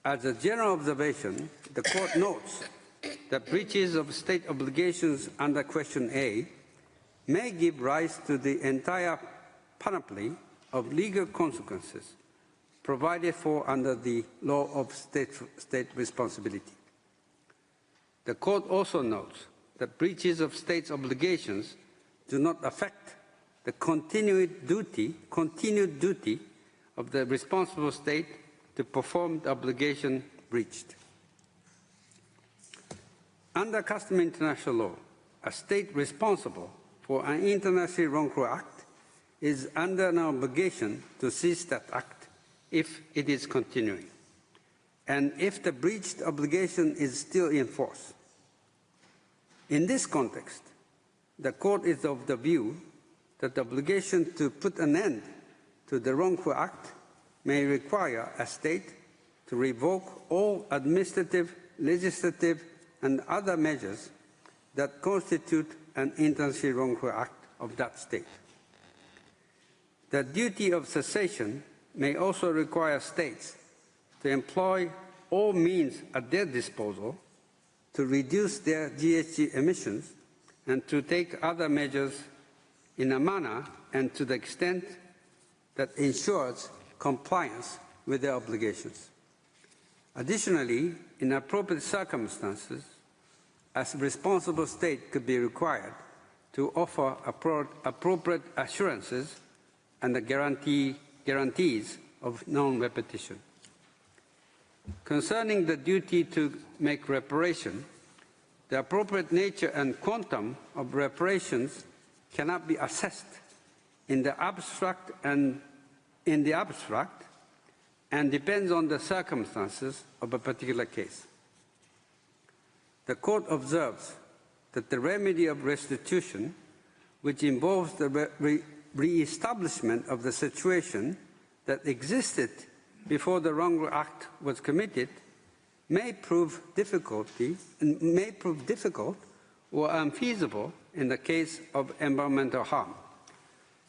As a general observation, the Court notes that breaches of state obligations under question A may give rise to the entire panoply of legal consequences provided for under the law of state responsibility. The Court also notes that breaches of states' obligations do not affect the continued duty of the responsible state to perform the obligation breached. Under customary international law, a state responsible for an internationally wrongful act is under an obligation to cease that act if it is continuing, and if the breached obligation is still in force. In this context, the Court is of the view that the obligation to put an end to the wrongful act may require a state to revoke all administrative, legislative, and other measures that constitute an internationally wrongful act of that state. The duty of cessation may also require states to employ all means at their disposal to reduce their GHG emissions and to take other measures in a manner and to the extent that ensures compliance with their obligations. Additionally, in appropriate circumstances, a responsible state could be required to offer appropriate assurances and the guarantees of non-repetition. Concerning the duty to make reparation, the appropriate nature and quantum of reparations cannot be assessed in the abstract and depends on the circumstances of a particular case. The Court observes that the remedy of restitution, which involves the re-establishment of the situation that existed before the wrongful act was committed, may prove difficult or unfeasible in the case of environmental harm,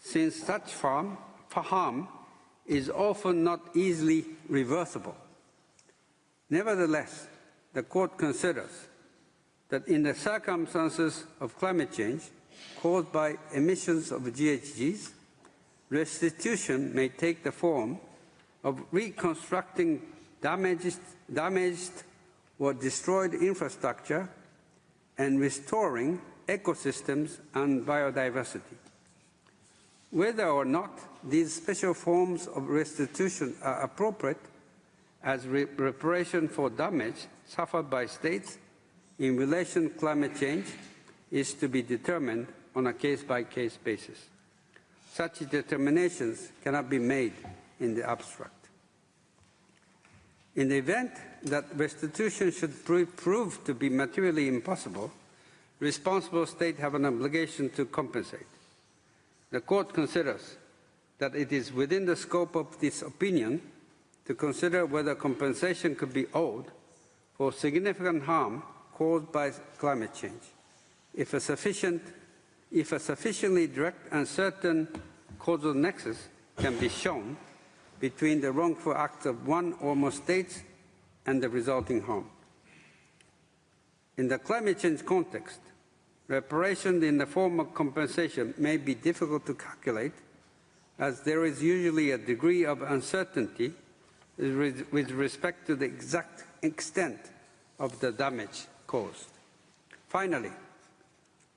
since such harm is often not easily reversible. Nevertheless, the Court considers that in the circumstances of climate change caused by emissions of GHGs, restitution may take the form of reconstructing damaged or destroyed infrastructure and restoring ecosystems and biodiversity. Whether or not these special forms of restitution are appropriate as reparation for damage suffered by states in relation to climate change is to be determined on a case-by-case basis. Such determinations cannot be made in the abstract. In the event that restitution should prove to be materially impossible, responsible states have an obligation to compensate. The Court considers that it is within the scope of this opinion to consider whether compensation could be owed for significant harm caused by climate change, if a sufficiently direct and certain causal nexus can be shown between the wrongful acts of one or more states and the resulting harm. In the climate change context, reparation in the form of compensation may be difficult to calculate, as there is usually a degree of uncertainty with respect to the exact extent of the damage caused. Finally,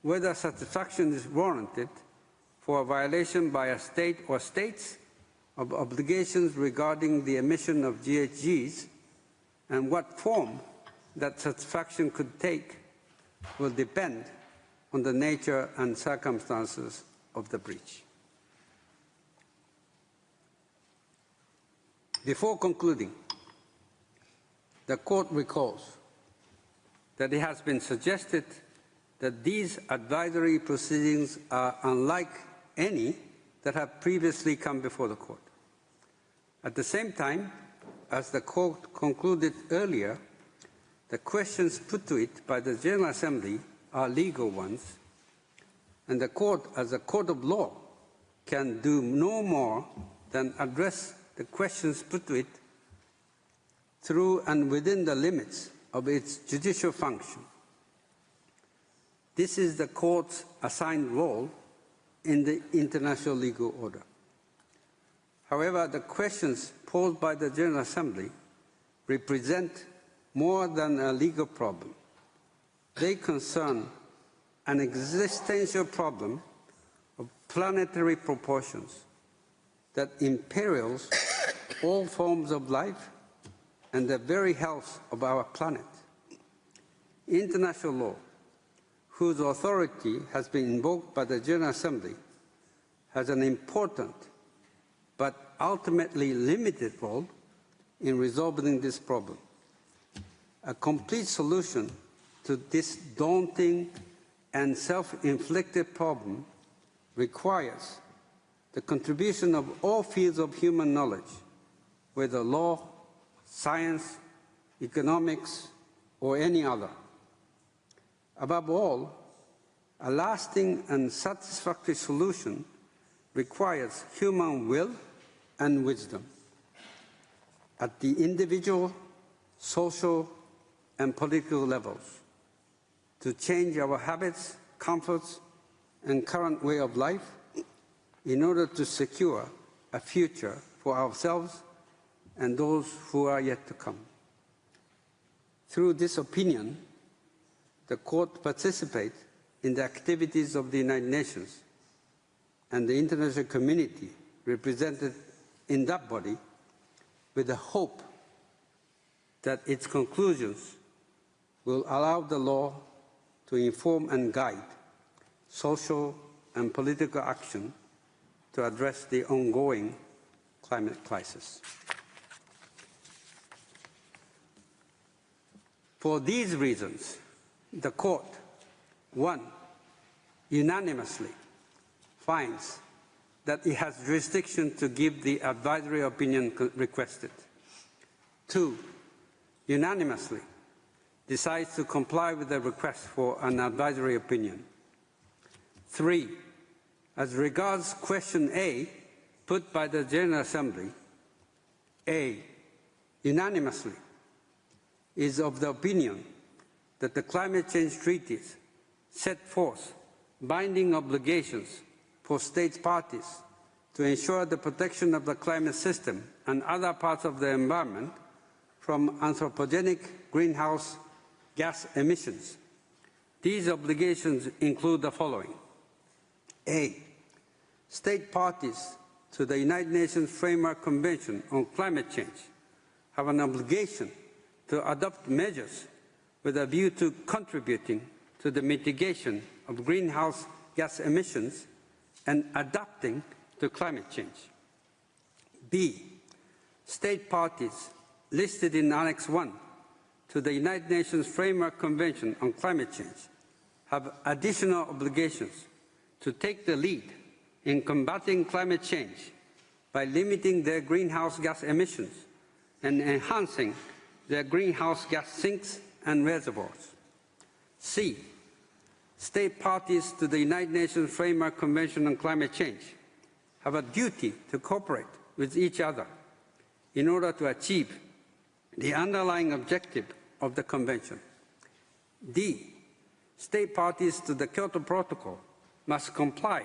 whether satisfaction is warranted for a violation by a state or states of obligations regarding the emission of GHGs and what form that satisfaction could take will depend on the nature and circumstances of the breach. Before concluding, the Court recalls that it has been suggested that these advisory proceedings are unlike any that have previously come before the Court. At the same time, as the Court concluded earlier, the questions put to it by the General Assembly are legal ones, and the Court, as a court of law, can do no more than address the questions put to it through and within the limits of its judicial function. This is the Court's assigned role in the international legal order. However, the questions posed by the General Assembly represent more than a legal problem. They concern an existential problem of planetary proportions that imperils all forms of life and the very health of our planet. International law, whose authority has been invoked by the General Assembly, has an important but ultimately limited role in resolving this problem. A complete solution to this daunting and self-inflicted problem requires the contribution of all fields of human knowledge, whether law, science, economics, or any other. Above all, a lasting and satisfactory solution requires human will and wisdom at the individual, social, and political levels to change our habits, comforts, and current way of life in order to secure a future for ourselves and those who are yet to come. Through this opinion, the Court participates in the activities of the United Nations and the international community represented in that body with the hope that its conclusions will allow the law to inform and guide social and political action to address the ongoing climate crisis. For these reasons, the Court, 1, unanimously finds that it has jurisdiction to give the advisory opinion requested. 2, unanimously decides to comply with the request for an advisory opinion. 3. As regards question A, put by the General Assembly, A, unanimously is of the opinion that the climate change treaties set forth binding obligations for state parties to ensure the protection of the climate system and other parts of the environment from anthropogenic greenhouse gas emissions. These obligations include the following. A. State parties to the United Nations Framework Convention on Climate Change have an obligation to adopt measures with a view to contributing to the mitigation of greenhouse gas emissions and adapting to climate change. B. State parties listed in Annex 1 to the United Nations Framework Convention on Climate Change have additional obligations to take the lead in combating climate change by limiting their greenhouse gas emissions and enhancing their greenhouse gas sinks and reservoirs. C. State parties to the United Nations Framework Convention on Climate Change have a duty to cooperate with each other in order to achieve the underlying objective of the Convention. D. State parties to the Kyoto Protocol must comply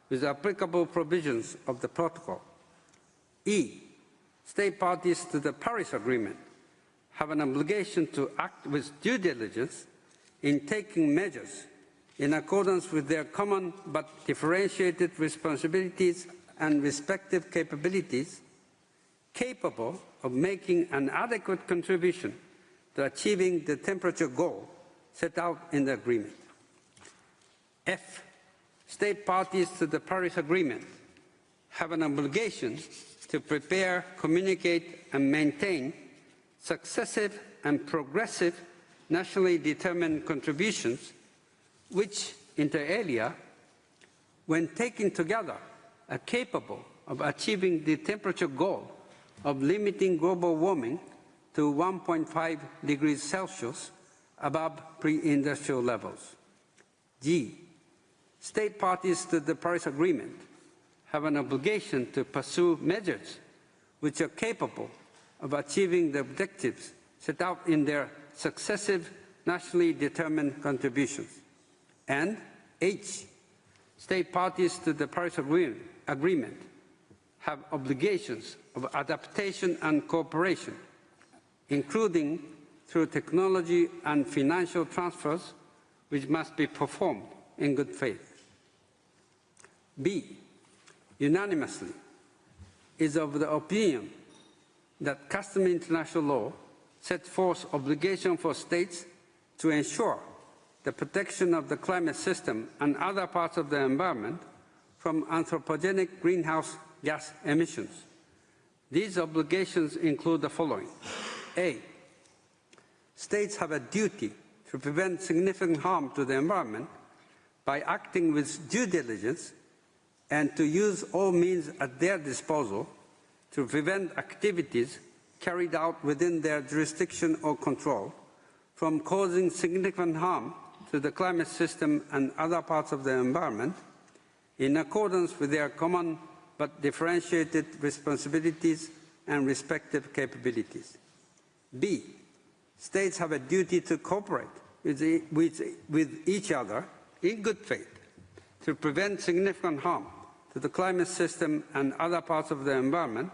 with applicable provisions of the Protocol. E. State parties to the Paris Agreement have an obligation to act with due diligence in taking measures in accordance with their common but differentiated responsibilities and respective capabilities, capable of making an adequate contribution to achieving the temperature goal set out in the agreement. F. State parties to the Paris Agreement have an obligation to prepare, communicate, and maintain successive and progressive nationally determined contributions which, inter alia, when taken together, are capable of achieving the temperature goal of limiting global warming to 1.5 degrees Celsius above pre-industrial levels. G. State parties to the Paris Agreement have an obligation to pursue measures which are capable of achieving the objectives set out in their successive nationally determined contributions. And H. State parties to the Paris Agreement have obligations of adaptation and cooperation, including through technology and financial transfers, which must be performed in good faith. B. Unanimously is of the opinion that customary international law sets forth obligation for states to ensure the protection of the climate system and other parts of the environment from anthropogenic greenhouse gas emissions. These obligations include the following. A. States have a duty to prevent significant harm to the environment by acting with due diligence and to use all means at their disposal to prevent activities carried out within their jurisdiction or control from causing significant harm to the climate system and other parts of the environment in accordance with their common but differentiated responsibilities and respective capabilities. B. States have a duty to cooperate with each other in good faith to prevent significant harm to the climate system and other parts of the environment,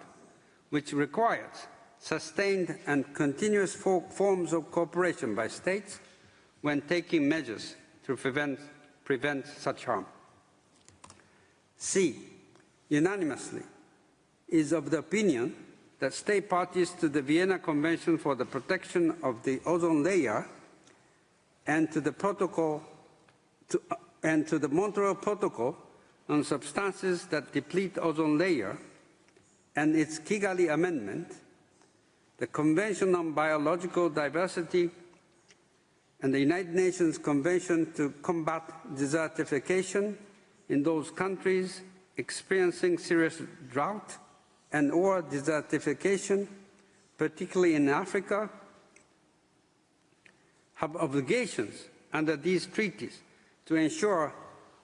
which requires sustained and continuous forms of cooperation by states when taking measures to prevent such harm. C. Unanimously is of the opinion that state parties to the Vienna Convention for the Protection of the Ozone Layer and to the Montreal Protocol on substances that deplete ozone layer and its Kigali Amendment, the Convention on Biological Diversity, and the United Nations Convention to combat desertification in those countries experiencing serious drought and or desertification, particularly in Africa, have obligations under these treaties to ensure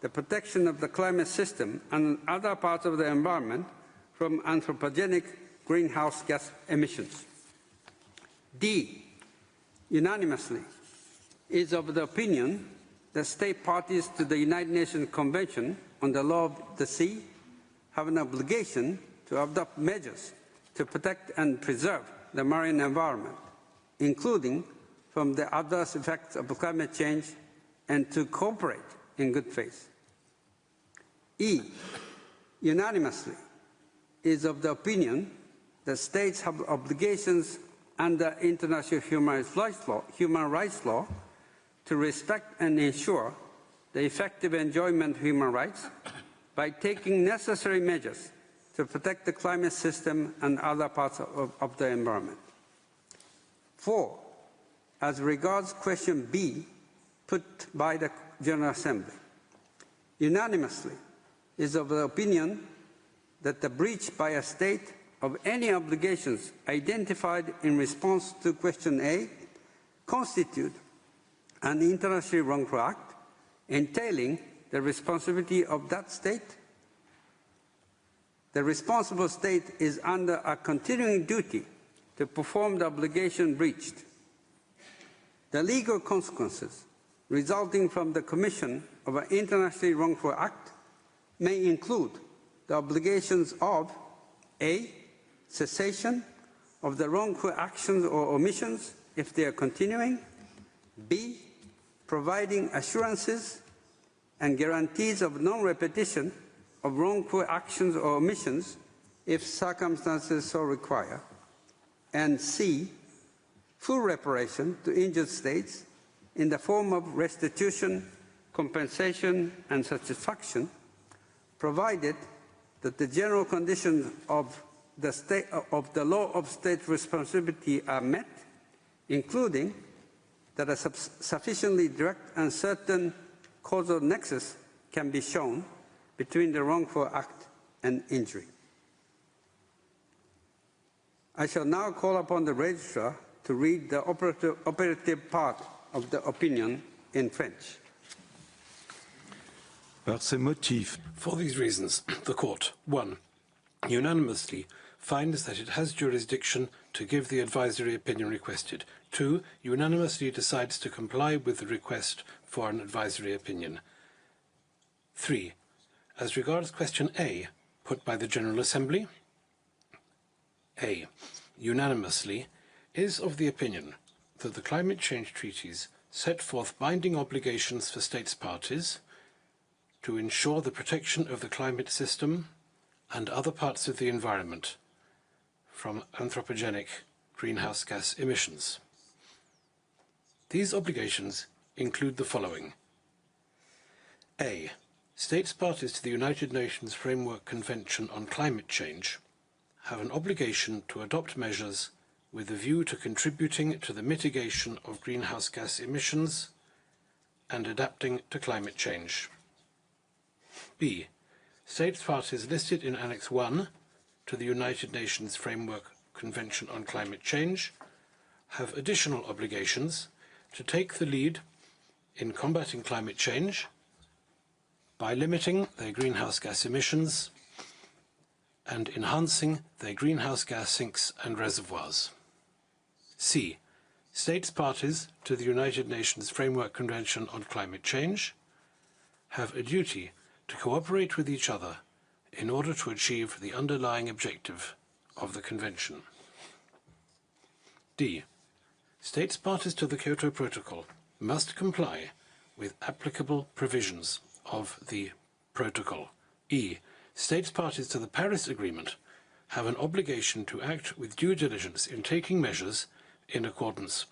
the protection of the climate system and other parts of the environment from anthropogenic greenhouse gas emissions. D, unanimously, is of the opinion that state parties to the United Nations Convention on the Law of the Sea have an obligation to adopt measures to protect and preserve the marine environment, including from the adverse effects of climate change, and to cooperate in good faith. E, unanimously, is of the opinion that states have obligations under international human rights law to respect and ensure the effective enjoyment of human rights by taking necessary measures to protect the climate system and other parts of the environment. 4, as regards question B put by the General Assembly, unanimously is of the opinion that the breach by a state of any obligations identified in response to question A constitute an internationally wrongful act entailing the responsibility of that state. The responsible state is under a continuing duty to perform the obligation breached. The legal consequences resulting from the commission of an internationally wrongful act may include the obligations of A, cessation of the wrongful actions or omissions if they are continuing, B, providing assurances and guarantees of non-repetition of wrongful actions or omissions if circumstances so require, and C, full reparation to injured states in the form of restitution, compensation, and satisfaction, provided that the general conditions of the law of state responsibility are met, including that a sufficiently direct and certain causal nexus can be shown between the wrongful act and injury. I shall now call upon the registrar to read the operative part of the opinion in French. Par ces motifs. For these reasons, the Court, 1, unanimously finds that it has jurisdiction to give the advisory opinion requested. 2, unanimously decides to comply with the request for an advisory opinion. 3, as regards question A, put by the General Assembly, A, unanimously, is of the opinion that the climate change treaties set forth binding obligations for states parties to ensure the protection of the climate system and other parts of the environment from anthropogenic greenhouse gas emissions. These obligations include the following. A, states parties to the United Nations Framework Convention on Climate Change have an obligation to adopt measures with a view to contributing to the mitigation of greenhouse gas emissions and adapting to climate change. B, states parties listed in Annex 1 to the United Nations Framework Convention on Climate Change have additional obligations to take the lead in combating climate change by limiting their greenhouse gas emissions and enhancing their greenhouse gas sinks and reservoirs. C, states parties to the United Nations Framework Convention on Climate Change have a duty to cooperate with each other in order to achieve the underlying objective of the Convention. D, states parties to the Kyoto Protocol must comply with applicable provisions of the Protocol. E, states parties to the Paris Agreement have an obligation to act with due diligence in taking measures in accordance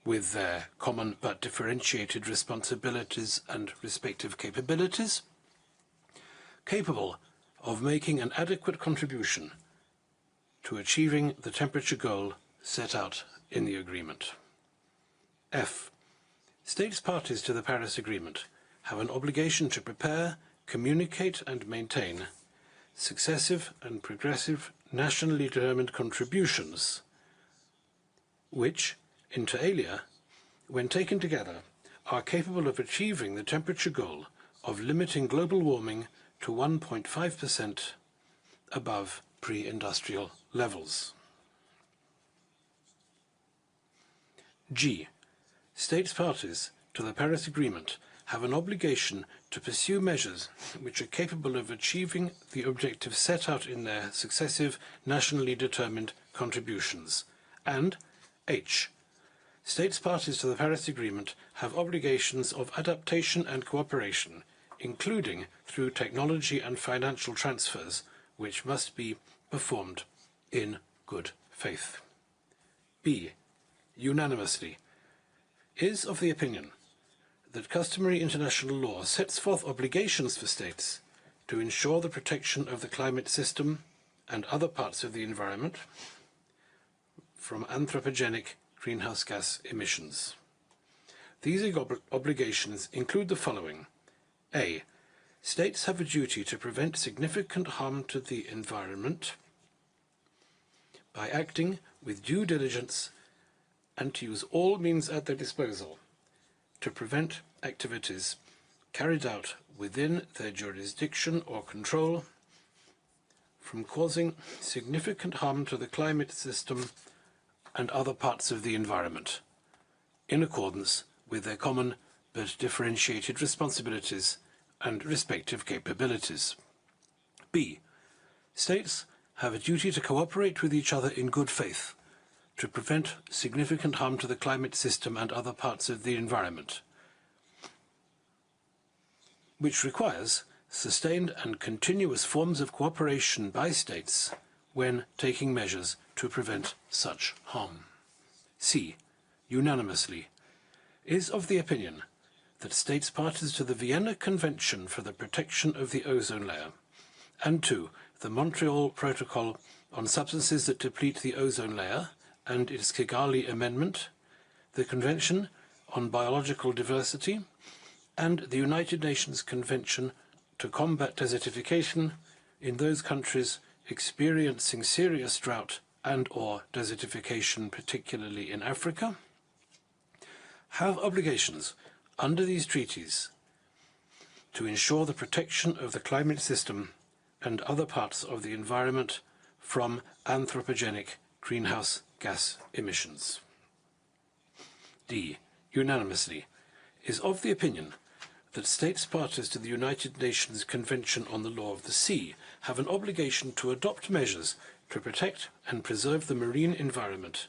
with their common but differentiated responsibilities and respective capabilities, capable of making an adequate contribution to achieving the temperature goal set out in the agreement. F, states parties to the Paris Agreement have an obligation to prepare, communicate and maintain successive and progressive nationally determined contributions which, inter alia, when taken together, are capable of achieving the temperature goal of limiting global warming to 1.5% above pre-industrial levels. G. States parties to the Paris Agreement have an obligation to pursue measures which are capable of achieving the objectives set out in their successive nationally determined contributions. And H. States parties to the Paris Agreement have obligations of adaptation and cooperation, including through technology and financial transfers, which must be performed in good faith. B. Unanimously, is of the opinion that customary international law sets forth obligations for states to ensure the protection of the climate system and other parts of the environment from anthropogenic greenhouse gas emissions. These obligations include the following. A. States have a duty to prevent significant harm to the environment by acting with due diligence and to use all means at their disposal to prevent activities carried out within their jurisdiction or control from causing significant harm to the climate system and other parts of the environment, in accordance with their common but differentiated responsibilities and respective capabilities. B. States have a duty to cooperate with each other in good faith to prevent significant harm to the climate system and other parts of the environment, which requires sustained and continuous forms of cooperation by states when taking measures to prevent such harm. C. Unanimously, is of the opinion that states parties to the Vienna Convention for the Protection of the Ozone Layer and to the Montreal Protocol on Substances that Deplete the Ozone Layer and its Kigali Amendment, the Convention on Biological Diversity, and the United Nations Convention to Combat Desertification in those countries experiencing serious drought and/or desertification, particularly in Africa, have obligations under these treaties to ensure the protection of the climate system and other parts of the environment from anthropogenic greenhouse gas emissions. D. Unanimously, is of the opinion that states parties to the United Nations Convention on the Law of the Sea have an obligation to adopt measures to protect and preserve the marine environment,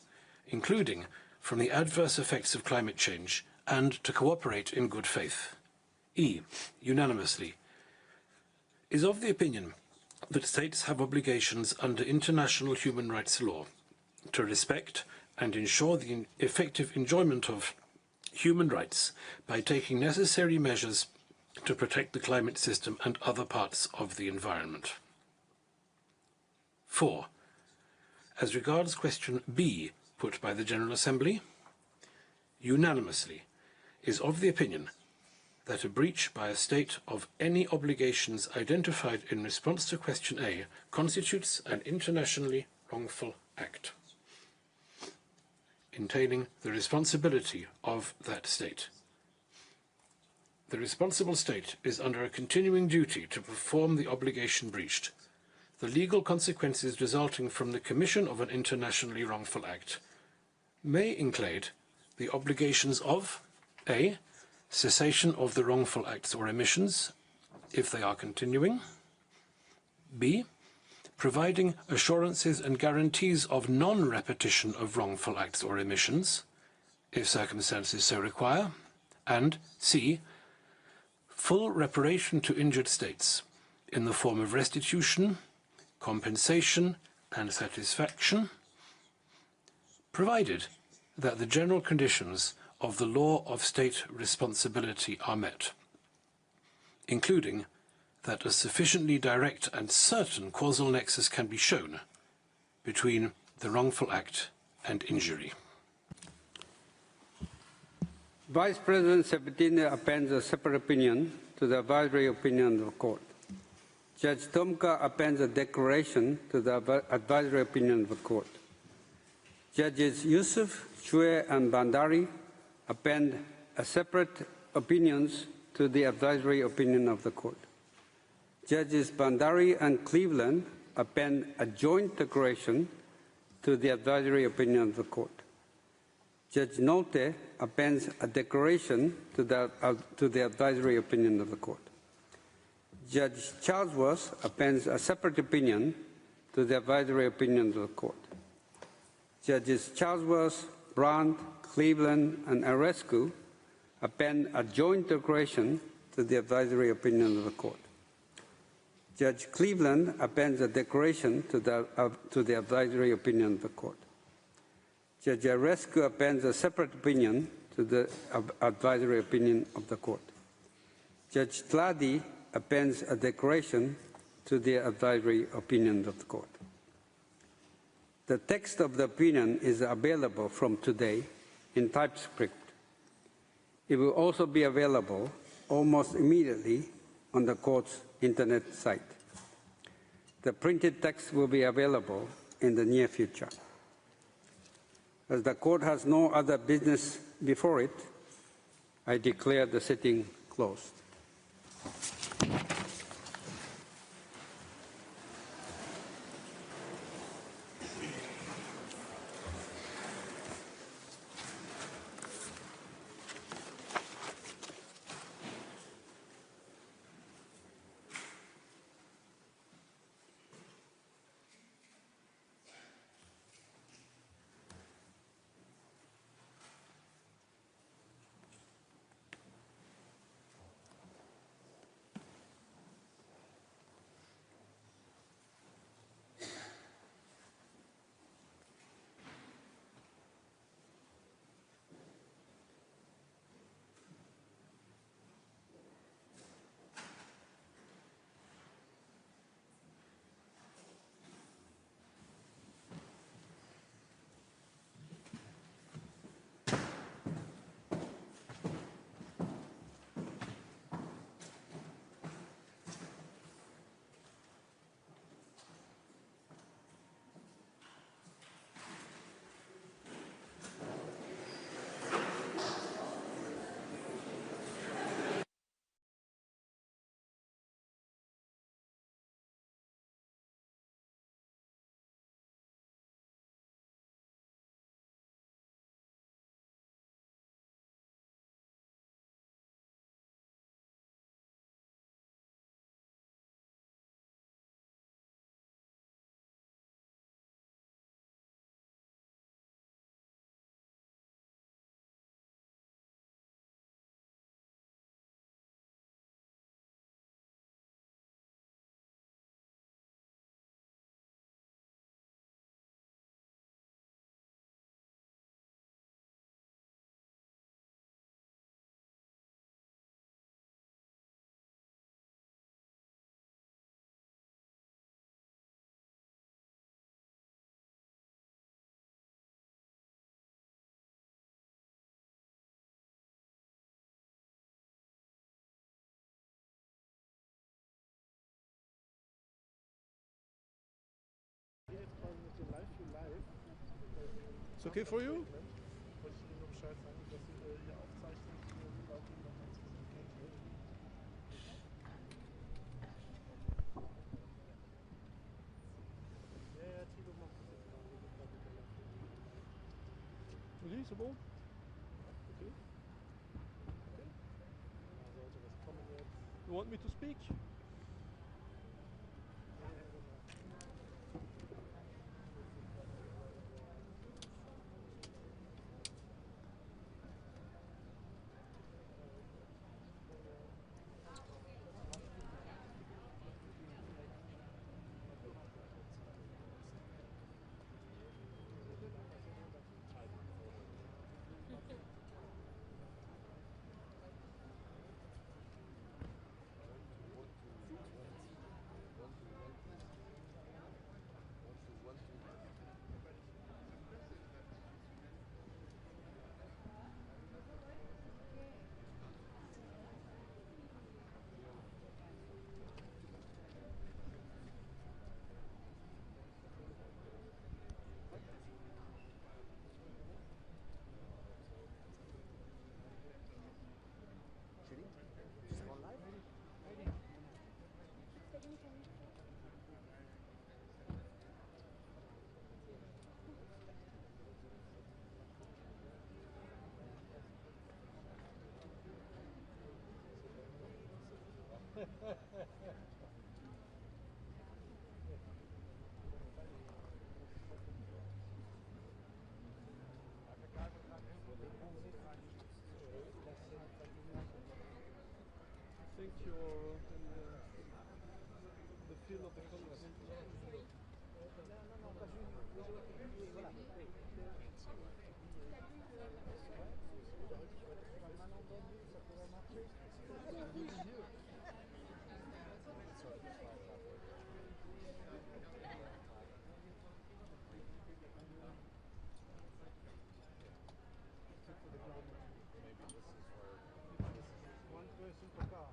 including from the adverse effects of climate change, and to cooperate in good faith. E. Unanimously, is of the opinion that states have obligations under international human rights law to respect and ensure the effective enjoyment of human rights by taking necessary measures to protect the climate system and other parts of the environment. 4. As regards question B put by the General Assembly, unanimously is of the opinion that a breach by a state of any obligations identified in response to question A constitutes an internationally wrongful act, entailing the responsibility of that state. The responsible state is under a continuing duty to perform the obligation breached. The legal consequences resulting from the commission of an internationally wrongful act may include the obligations of A. Cessation of the wrongful acts or emissions, if they are continuing. B. Providing assurances and guarantees of non-repetition of wrongful acts or emissions, if circumstances so require. And C. Full reparation to injured states in the form of restitution, compensation, and satisfaction, provided that the general conditions of the law of state responsibility are met, including that a sufficiently direct and certain causal nexus can be shown between the wrongful act and injury. Vice President Sabatini appends a separate opinion to the advisory opinion of the court. Judge Tomka appends a declaration to the advisory opinion of the court. Judges Yusuf, Chue, and Bandari append a separate opinions to the advisory opinion of the court. Judges Bandari and Cleveland append a joint declaration to the advisory opinion of the court. Judge Nolte appends a declaration to the advisory opinion of the court. Judge Charlesworth appends a separate opinion to the advisory opinion of the court. Judges Charlesworth, Brandt, Cleveland, and Arescu append a joint declaration to the advisory opinion of the court. Judge Cleveland appends a declaration to the advisory opinion of the court. Judge Arescu appends a separate opinion to the advisory opinion of the court. Judge Tladi appends a declaration to the advisory opinion of the court. The text of the opinion is available from today in TypeScript. It will also be available almost immediately on the court's internet site. The printed text will be available in the near future. As the court has no other business before it, I declare the sitting closed. It's okay for you? Oui, c'est bon. Okay. Okay. You want me to speak? I think you're in the feel of the colors. One person per car.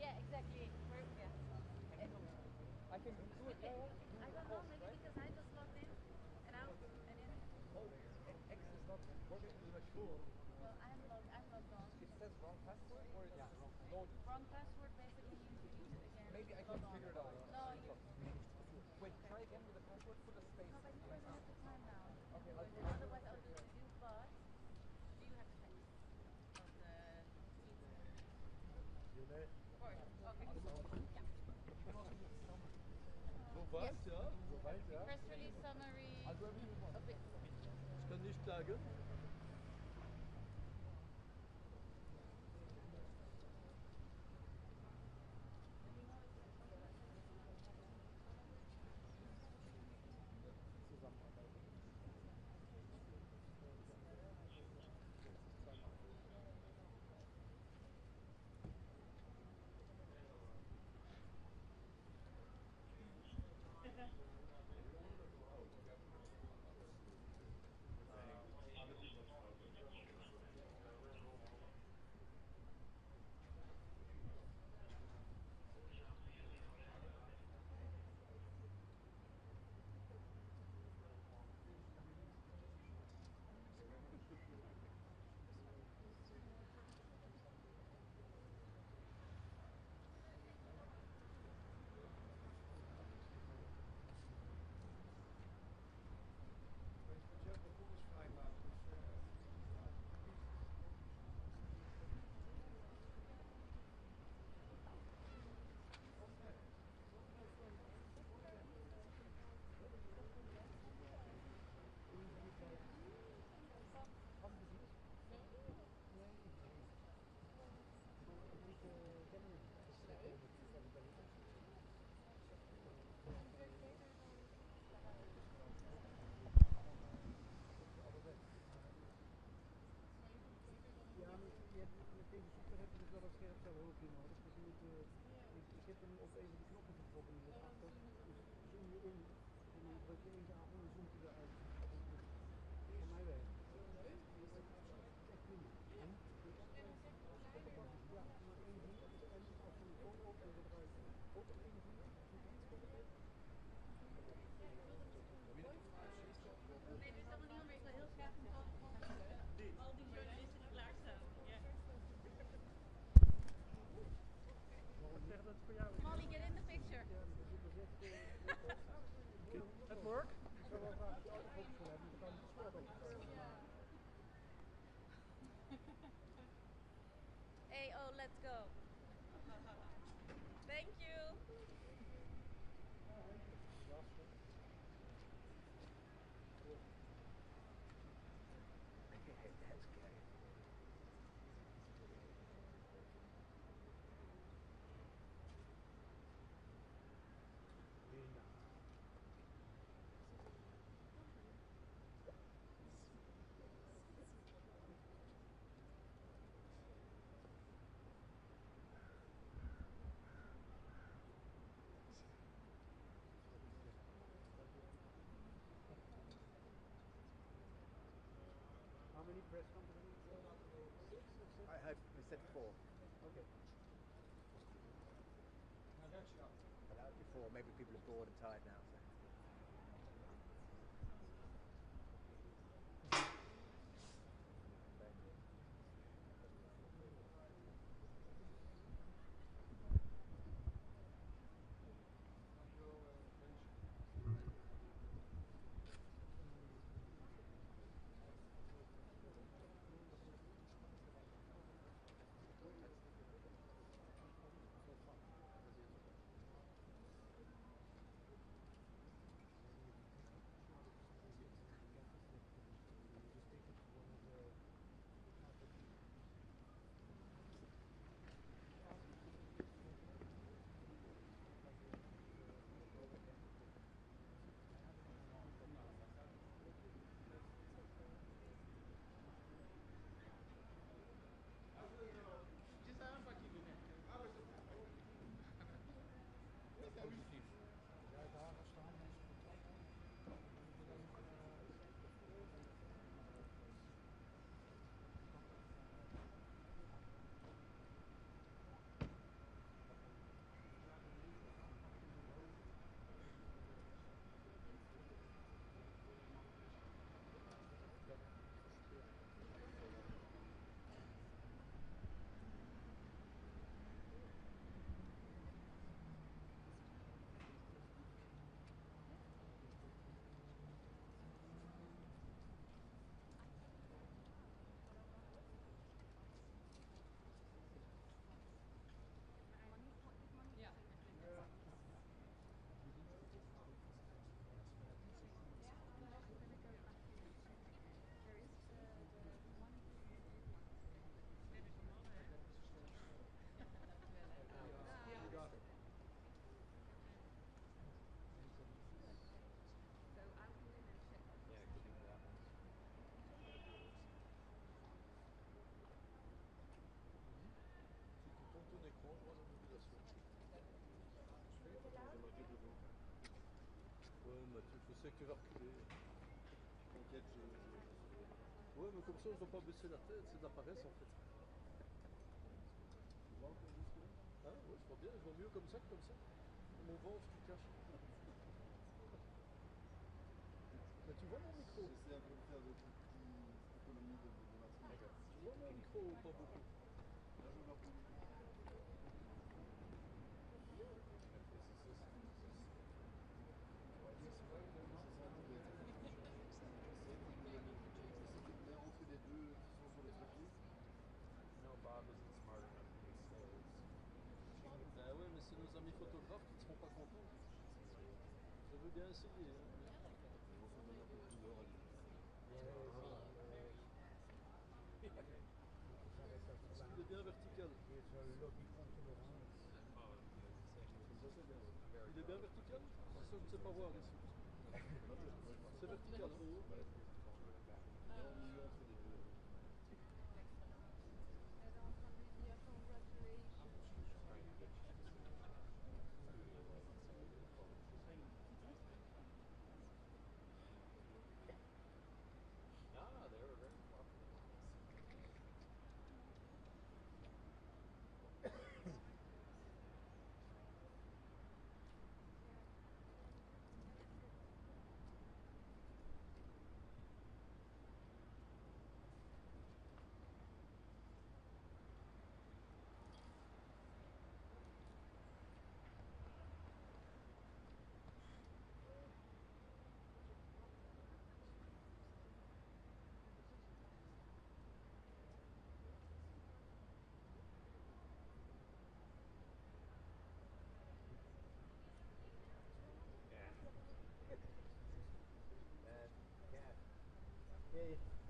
Yeah, exactly. I can do it. I don't know, maybe because I just logged in and out and in. X is not working with a show. Well, I'm logged on. It says wrong password or it's wrong. Wrong password basically means you need to again Maybe I log can on. figure it out. No, you. Wait, try again with the password. Put a space. No, but you don't have the time now. Okay, And otherwise I'll do it for you, but do you have the text of the tweet? Of course. Okay. Yeah. Soweit, ja. Soweit, ja. Press release summary Also wie immer. of it. Ich kann nicht klagen. Nee, dit is allemaal niet, maar ik wil heel graag een foto van al die journalisten die klaarstaan. Ja. Zeg dat voor jou. Molly, get in the picture. At work? Hey, oh, let's go. Thank you. How many press conferences? I hope we said 4. Okay. Allowed before, maybe people are bored and tired now. So. Je sais que tu vas reculer. T'inquiète, Ouais, mais comme ça, ils n'ont pas baissé la tête, c'est de la paresse en fait. Tu vois encore jusque-là? Ah, ouais, je vois bien, je vois mieux comme ça que comme ça. Mon ventre qui cache. Mais tu vois mon micro? J'essaie un peu de faire des petites économies de batterie. Tu vois mon micro ou pas beaucoup? Là, je vois plus. Ah ouais, mais c'est nos amis photographes qui ne seront pas contents. Je veux bien essayer. Hein. Il est bien vertical. Il est bien vertical? Ça, je ne sais pas voir ici. C'est vertical. Hein.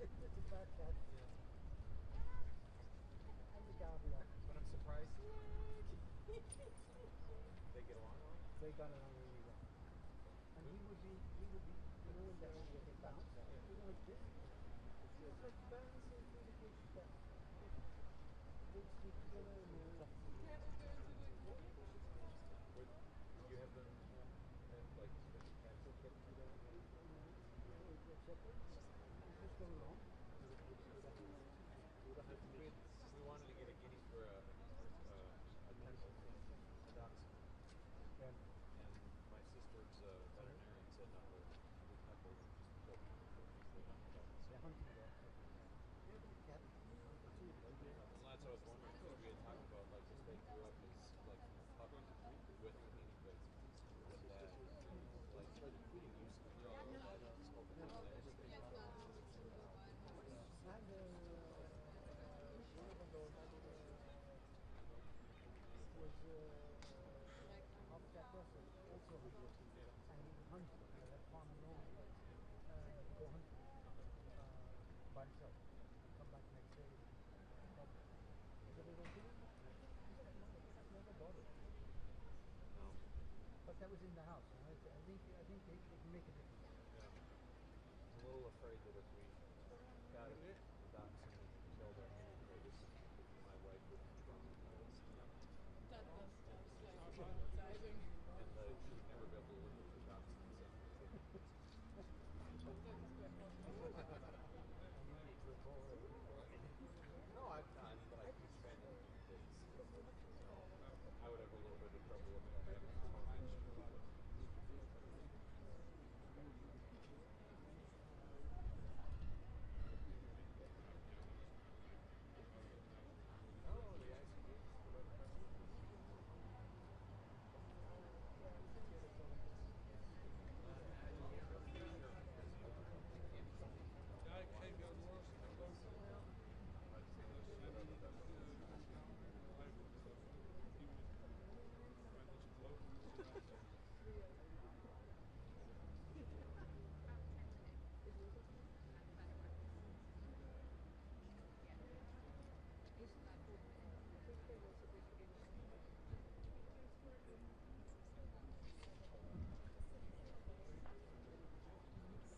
It's a bad cat. And the Gabia. But I'm surprised they get along well. They got along really well. And he would be, you know, in the area they bounce. You know, like this. He was like bouncing through the bush that they'd sleep together and Would you have them like as cats or kittens together? just go along. We wanted to get a guinea for a dachshund. Yeah. And my sister's veterinarian said not to tackle them, just kill them. They're hunting dogs. Yeah, but the cat, the two of them. Well, that's what I was wondering, because we had talked about, like, if they grew up as, like, from a puppy with the guinea pig, would that, like, getting used to each other, would that just open up their And one of them though, was half cat person, also hunted. And he would hunt at farm alone. Go hunting by himself. Come back next day. But is it a little thing? Never bothered. No. But that was in the house. You know? I think it can make a difference. Yeah. I'm a little afraid that if we got a dachshund and killed our guinea pigs, my wife would traumatize. That was like traumatizing. And she would never be able to live with the dachshunds. No, I'm not. Like, he's trying to keep pigs. So I would have a little bit of trouble with having a tormented. Oh, the ice cream.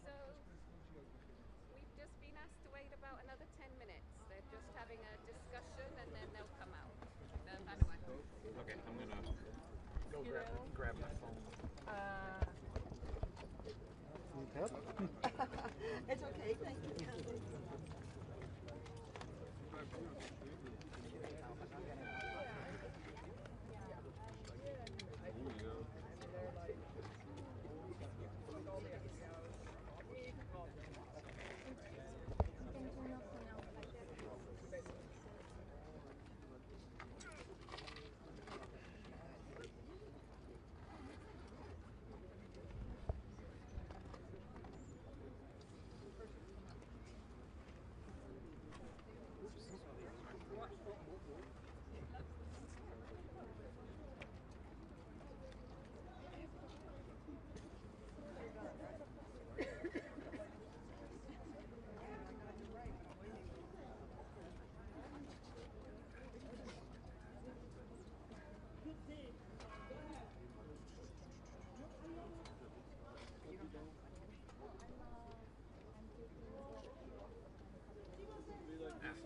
So, we've just been asked to wait about another 10 minutes. They're just having a discussion and then they'll come out. By the way. Okay, I'm gonna go grab my phone. Need help? It's okay, thank you.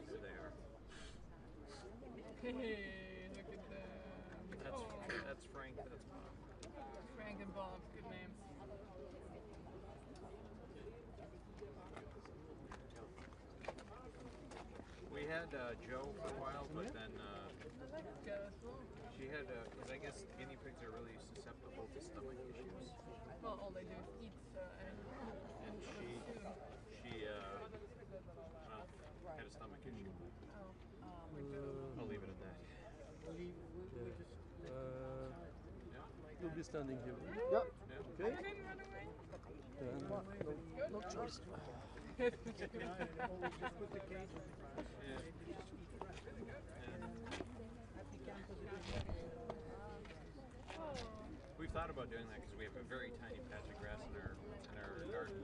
There they are. Hey, look at that. That's Frank, that's Bob. Frank and Bob, good names. We had Joe for a while, but then she had, because I guess guinea pigs are really susceptible to stomach issues. Well, all they do is eat, and She had a stomach issue. I'll leave it at that. You'll be standing here. Yeah. Yeah. Okay. I didn't run away. No choice. Just put the cage on the ground. Yeah. We've thought about doing that because we have a very tiny patch of grass in our garden,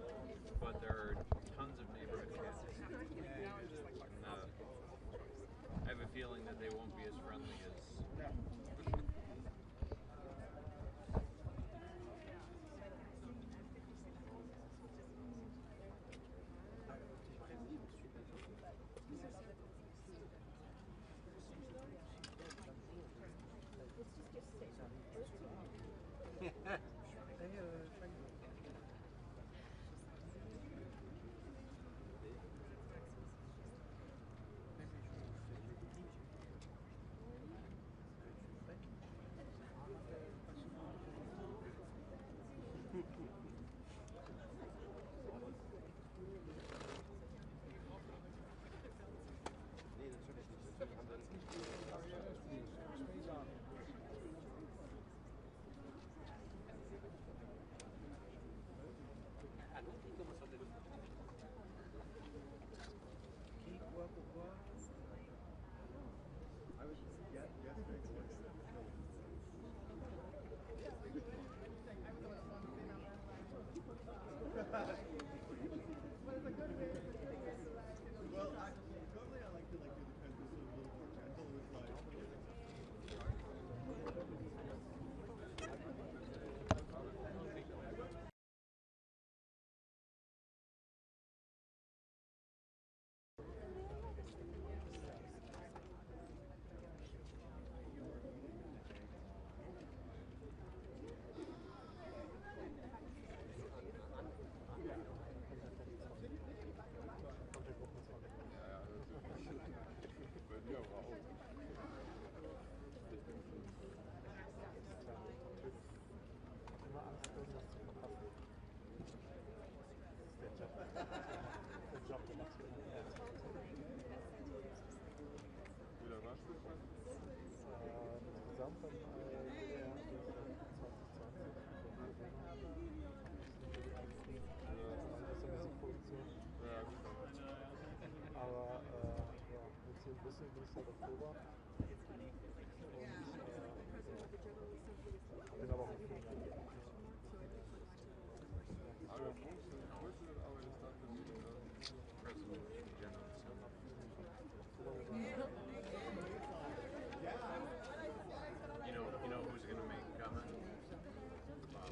but there are tons of neighborhood kids. And, I have a feeling that they won't be as friendly as. You know who's going to make a comment? Bob.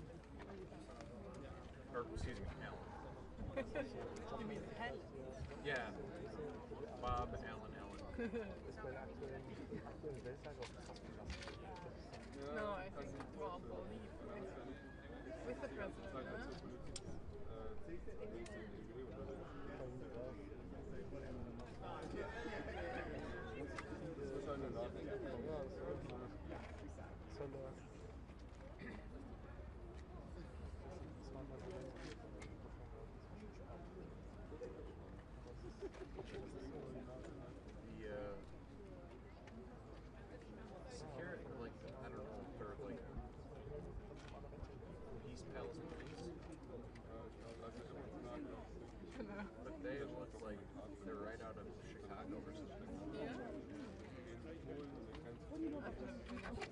Or, excuse me, Alan. You mean pet? Yeah. Bob, Alan. No, I think Rob will leave with the president. Security, like, I don't know if they're like East Palestinians, but they look like they're right out of Chicago or something. Yeah? I've never been in Chicago.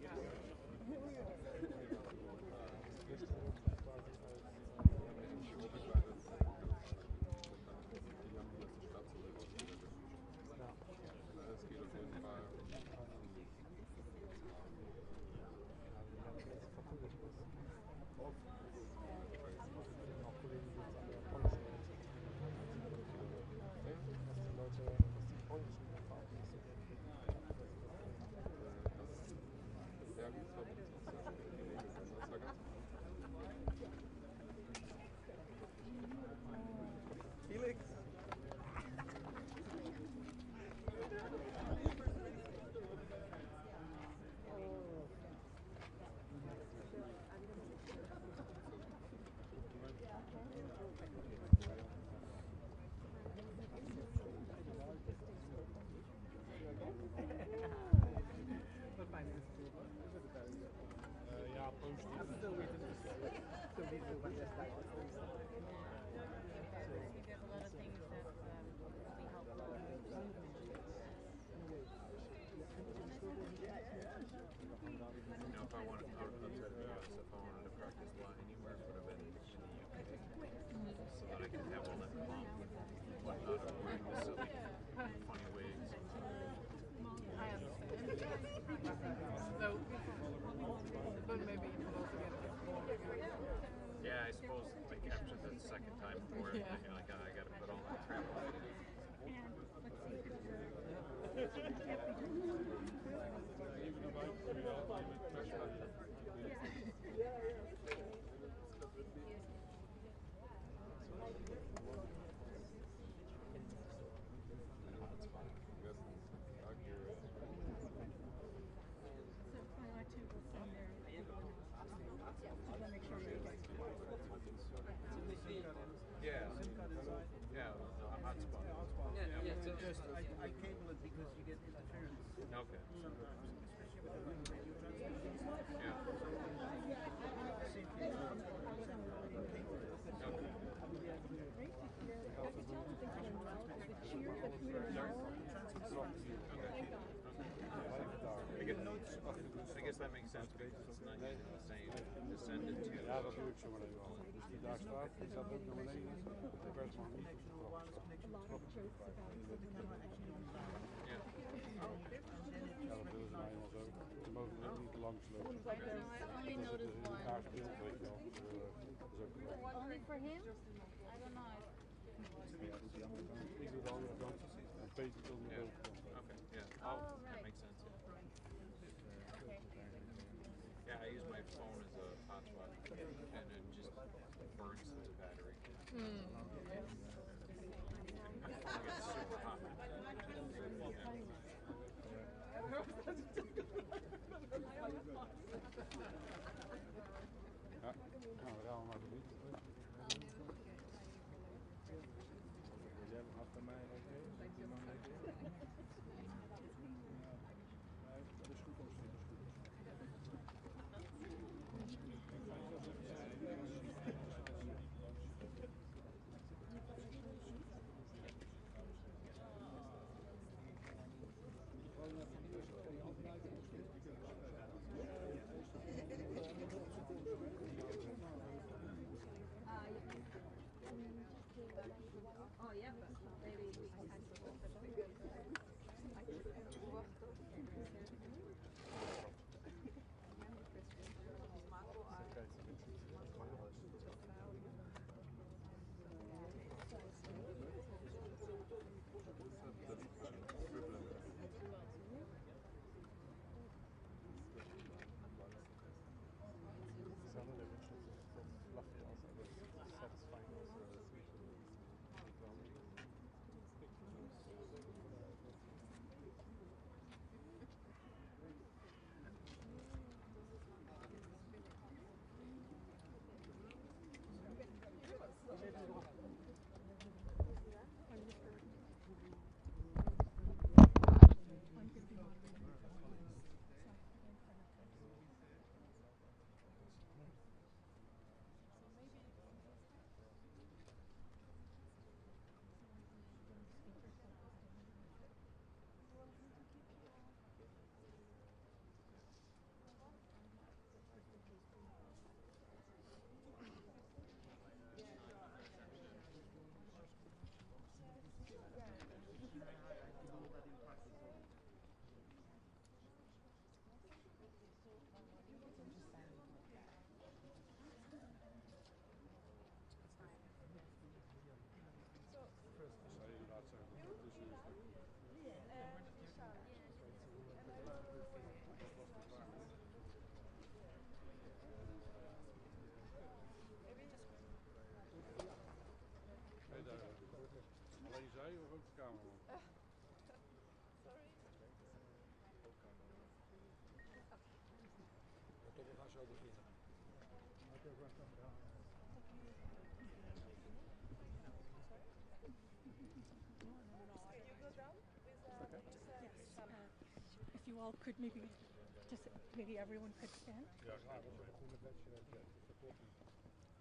If I wanted to practice law anywhere, it would have been in the UK, so that I could have all that pomp with out of wearing the silly, funny wigs. I understand. So, but maybe it will also get a bit boring. Yeah, I suppose like after the second time for it, Yeah. you're like, "Ah, I gotta put all that crap on. Yeah, yeah, a hotspot. Just I cable it because you get interference Okay. sometimes, especially with the video transmission. Yeah. Same thing. Cable it. I guess that makes sense because it's not using the same descendant to. Ja, dat doe ik zo maar even. Dus die daar staat, die staat ook naar beneden. De werd maar niet Wireless connection. Yeah. Ja, dat willen ze nou eenmaal zo. Ze mogen er ook niet te lang slopen. I only noticed In one. elkaar speelt, weet je wel. Dat is ook wel. Only for him? I don't know. Ik doe de andere kant. En Peter komt de Yeah. bovenkant. Okay. Yeah. Oh, That right. makes sense. Yeah. Okay. Yeah, I use my phone as a hotspot, and it just burns through the battery. It gets super hot. Ja, nou, we gaan maar niet. Jij achter mij reageren? Die man reageren? Nee, dat is goed om te zien. Oh yeah, but maybe we can Alleen zij of ook de cameraman? Toch, we gaan zo beginnen. If you all could maybe, just maybe everyone could stand. Ja, dat is een goede wedstrijd.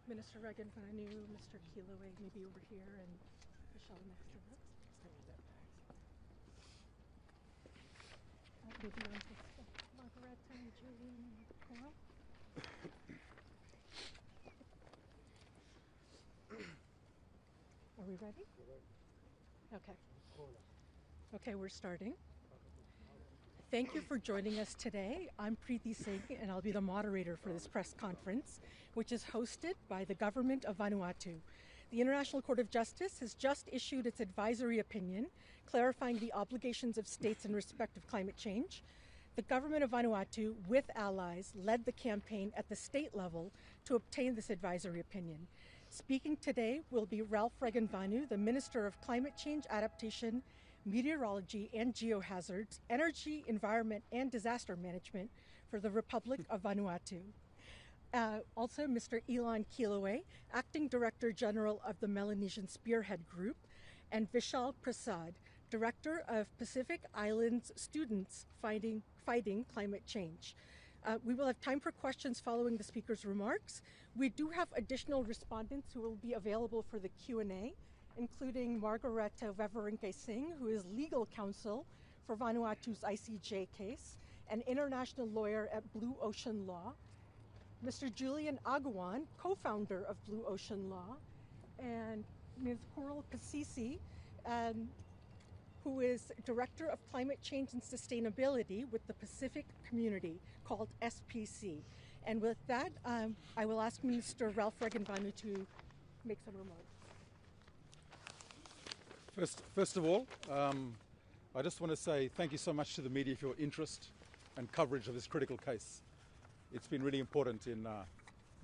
Minister Reagan Vanu, Mr. Kiloway, maybe over here, and Michelle next to us. Maybe on this Margareta and Julian and Coral. Are we ready? Okay. Okay, we're starting. Thank you for joining us today. I'm Preeti Singh, and I'll be the moderator for this press conference, which is hosted by the Government of Vanuatu. The International Court of Justice has just issued its advisory opinion, clarifying the obligations of states in respect of climate change. The Government of Vanuatu, with allies, led the campaign at the state level to obtain this advisory opinion. Speaking today will be Ralph Regenvanu, the Minister of Climate Change Adaptation, Meteorology and Geohazards, Energy, Environment and Disaster Management for the Republic of Vanuatu. Also, Mr. Ilan Kilauea, Acting Director General of the Melanesian Spearhead Group, and Vishal Prasad, Director of Pacific Islands Students Fighting Climate Change. We will have time for questions following the speaker's remarks. We do have additional respondents who will be available for the Q&A, including Margareta Weverinke Singh, who is legal counsel for Vanuatu's ICJ case, an international lawyer at Blue Ocean Law, Mr. Julian Aguan, co-founder of Blue Ocean Law, and Ms. Coral Pasisi, who is Director of Climate Change and Sustainability with the Pacific Community, called SPC. And with that, I will ask Mr. Ralph Regenvanu to make some remarks. First of all, I just want to say thank you so much to the media for your interest and coverage of this critical case. It's been really important in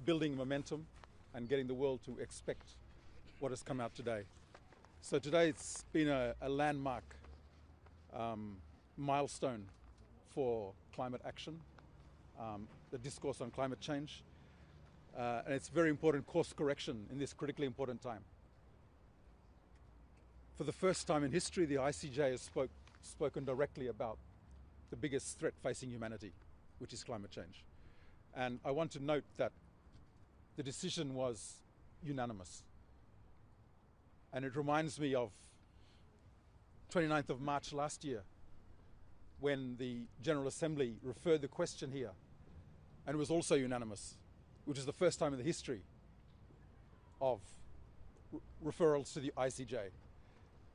building momentum and getting the world to expect what has come out today. So today it's been a landmark milestone for climate action, the discourse on climate change, and it's very important course correction in this critically important time. For the first time in history, the ICJ has spoken directly about the biggest threat facing humanity, which is climate change. And I want to note that the decision was unanimous. And it reminds me of 29th of March last year, when the General Assembly referred the question here, and it was also unanimous, which is the first time in the history of referrals to the ICJ.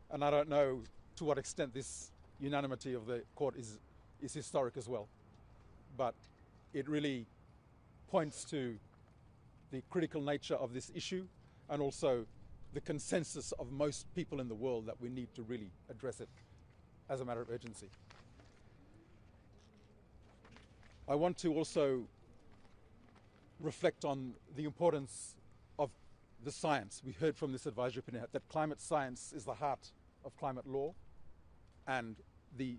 And I don't know to what extent this unanimity of the court is historic as well. But it really points to the critical nature of this issue, and also the consensus of most people in the world that we need to really address it as a matter of urgency. I want to also reflect on the importance of the science. We heard from this advisory opinion that climate science is the heart of climate law and the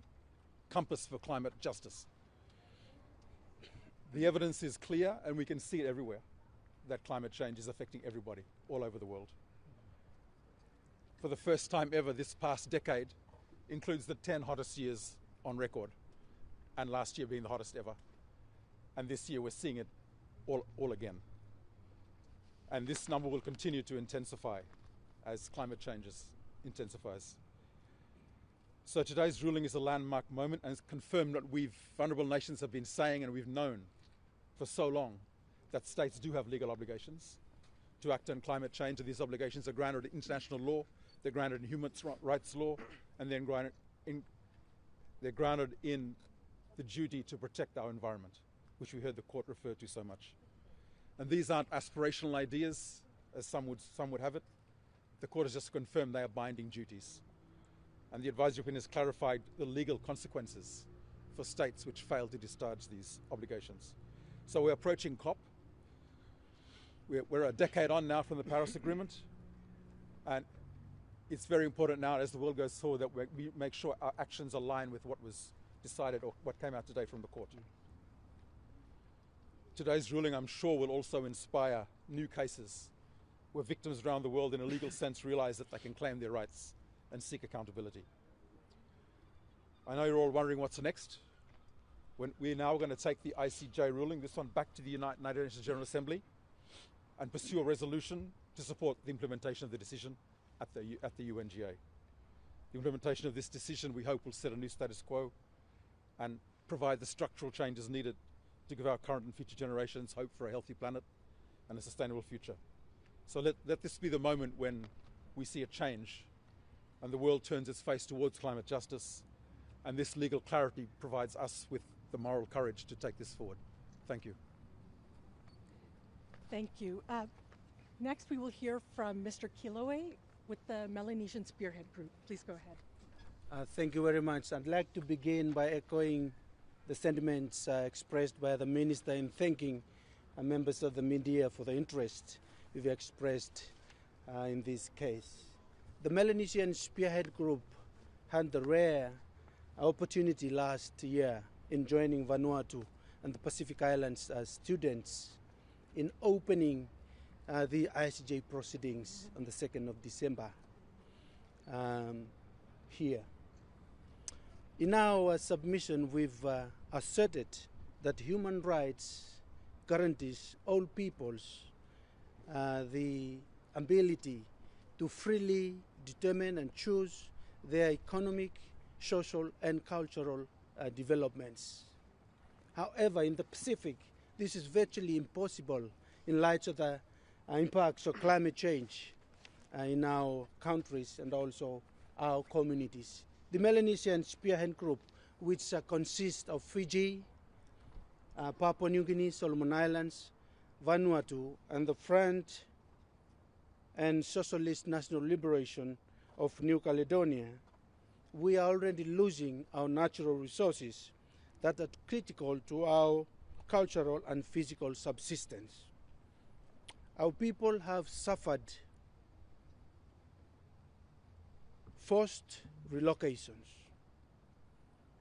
compass for climate justice. The evidence is clear, and we can see it everywhere, that climate change is affecting everybody all over the world. For the first time ever, this past decade includes the 10 hottest years on record, and last year being the hottest ever. And this year we're seeing it all again. And this number will continue to intensify as climate changes intensifies. So today's ruling is a landmark moment, and it's confirmed what vulnerable nations have been saying and we've known for so long, that states do have legal obligations to act on climate change, and these obligations are grounded in international law, they're grounded in human rights law, and they're grounded in the duty to protect our environment, which we heard the court refer to so much. And these aren't aspirational ideas, as some would have it. The court has just confirmed they are binding duties. And the advisory opinion has clarified the legal consequences for states which fail to discharge these obligations. So we're approaching COP. We're a decade on now from the Paris Agreement. And it's very important now, as the world goes forward, that we make sure our actions align with what was decided or what came out today from the court. Today's ruling, I'm sure, will also inspire new cases where victims around the world in a legal sense realize that they can claim their rights and seek accountability. I know you're all wondering what's next. We're now going to take the ICJ ruling, this one, back to the United Nations General Assembly and pursue a resolution to support the implementation of the decision at the UNGA. The implementation of this decision, we hope, will set a new status quo and provide the structural changes needed to give our current and future generations hope for a healthy planet and a sustainable future. So let this be the moment when we see a change and the world turns its face towards climate justice. And this legal clarity provides us with the moral courage to take this forward. Thank you. Thank you. Next, we will hear from Mr. Kiloe with the Melanesian Spearhead Group. Please go ahead. Thank you very much. I'd like to begin by echoing the sentiments expressed by the Minister in thanking members of the media for the interest we've expressed in this case. The Melanesian Spearhead Group had the rare opportunity last year in joining Vanuatu and the Pacific Islands students in opening the ICJ proceedings on the 2nd of December here. In our submission, we've asserted that human rights guarantees all peoples the ability to freely determine and choose their economic, social, and cultural developments. However, in the Pacific, this is virtually impossible in light of the impacts of climate change in our countries and also our communities. The Melanesian Spearhead Group, which consists of Fiji, Papua New Guinea, Solomon Islands, Vanuatu, and the Front and Socialist National Liberation of New Caledonia, we are already losing our natural resources that are critical to our cultural and physical subsistence. Our people have suffered forced relocations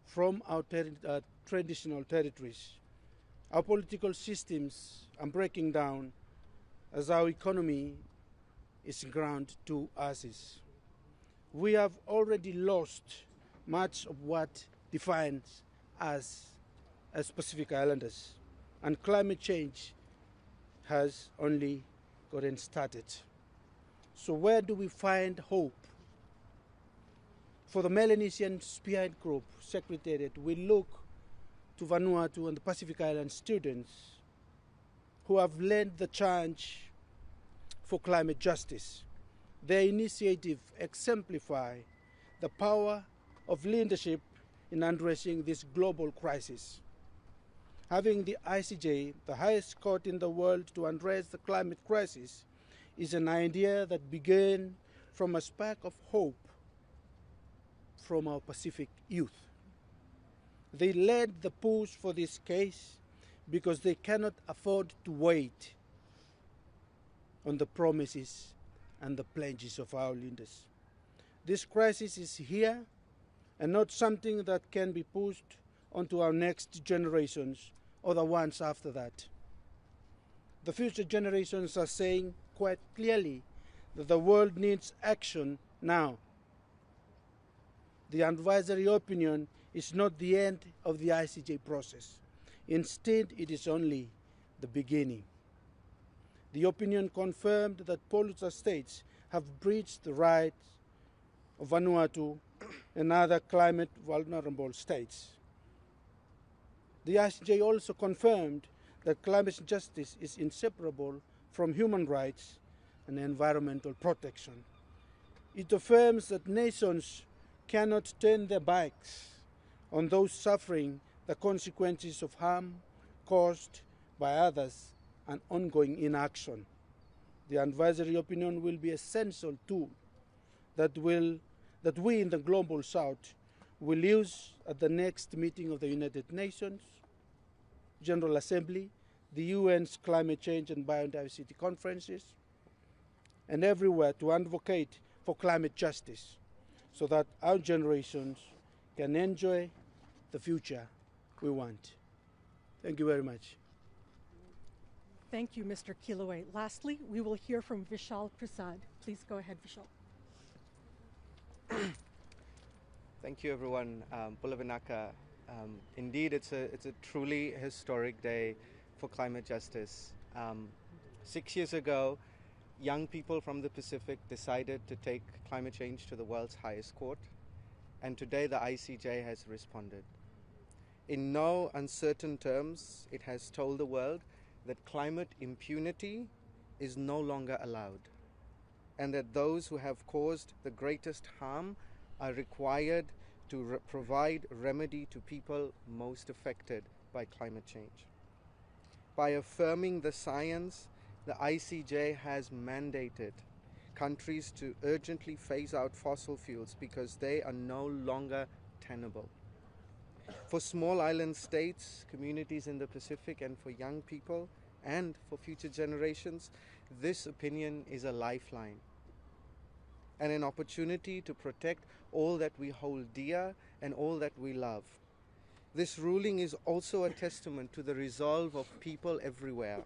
from our traditional territories. Our political systems are breaking down as our economy is ground to ashes. We have already lost much of what defines us as Pacific Islanders, and climate change has only gotten started. So where do we find hope? For the Melanesian Spearhead Group Secretariat, we look to Vanuatu and the Pacific Island students who have led the charge for climate justice. Their initiative exemplify the power of leadership in addressing this global crisis. Having the ICJ, the highest court in the world, to address the climate crisis is an idea that began from a spark of hope from our Pacific youth. They led the push for this case because they cannot afford to wait on the promises and the pledges of our leaders. This crisis is here and not something that can be pushed onto our next generations or the ones after that. The future generations are saying quite clearly that the world needs action now. The advisory opinion is not the end of the ICJ process. Instead, it is only the beginning. The opinion confirmed that polluter states have breached the rights of Vanuatu and other climate vulnerable states. The ICJ also confirmed that climate justice is inseparable from human rights and environmental protection. It affirms that nations cannot turn their backs on those suffering the consequences of harm caused by others and ongoing inaction. The advisory opinion will be an essential tool that we in the Global South will use at the next meeting of the United Nations General Assembly, the UN's Climate Change and Biodiversity Conferences, and everywhere to advocate for climate justice so that our generations can enjoy the future we want. Thank you very much. Thank you, Mr. Kiloe. Lastly, we will hear from Vishal Prasad. Please go ahead, Vishal. Thank you, everyone. Pulavinaka. Indeed, it's a truly historic day for climate justice. 6 years ago, young people from the Pacific decided to take climate change to the world's highest court, and today the ICJ has responded. In no uncertain terms, it has told the world that climate impunity is no longer allowed. and that those who have caused the greatest harm are required to provide remedy to people most affected by climate change. By affirming the science, the ICJ has mandated countries to urgently phase out fossil fuels because they are no longer tenable. For small island states, communities in the Pacific, and for young people, and for future generations, this opinion is a lifeline and an opportunity to protect all that we hold dear and all that we love. This ruling is also a testament to the resolve of people everywhere.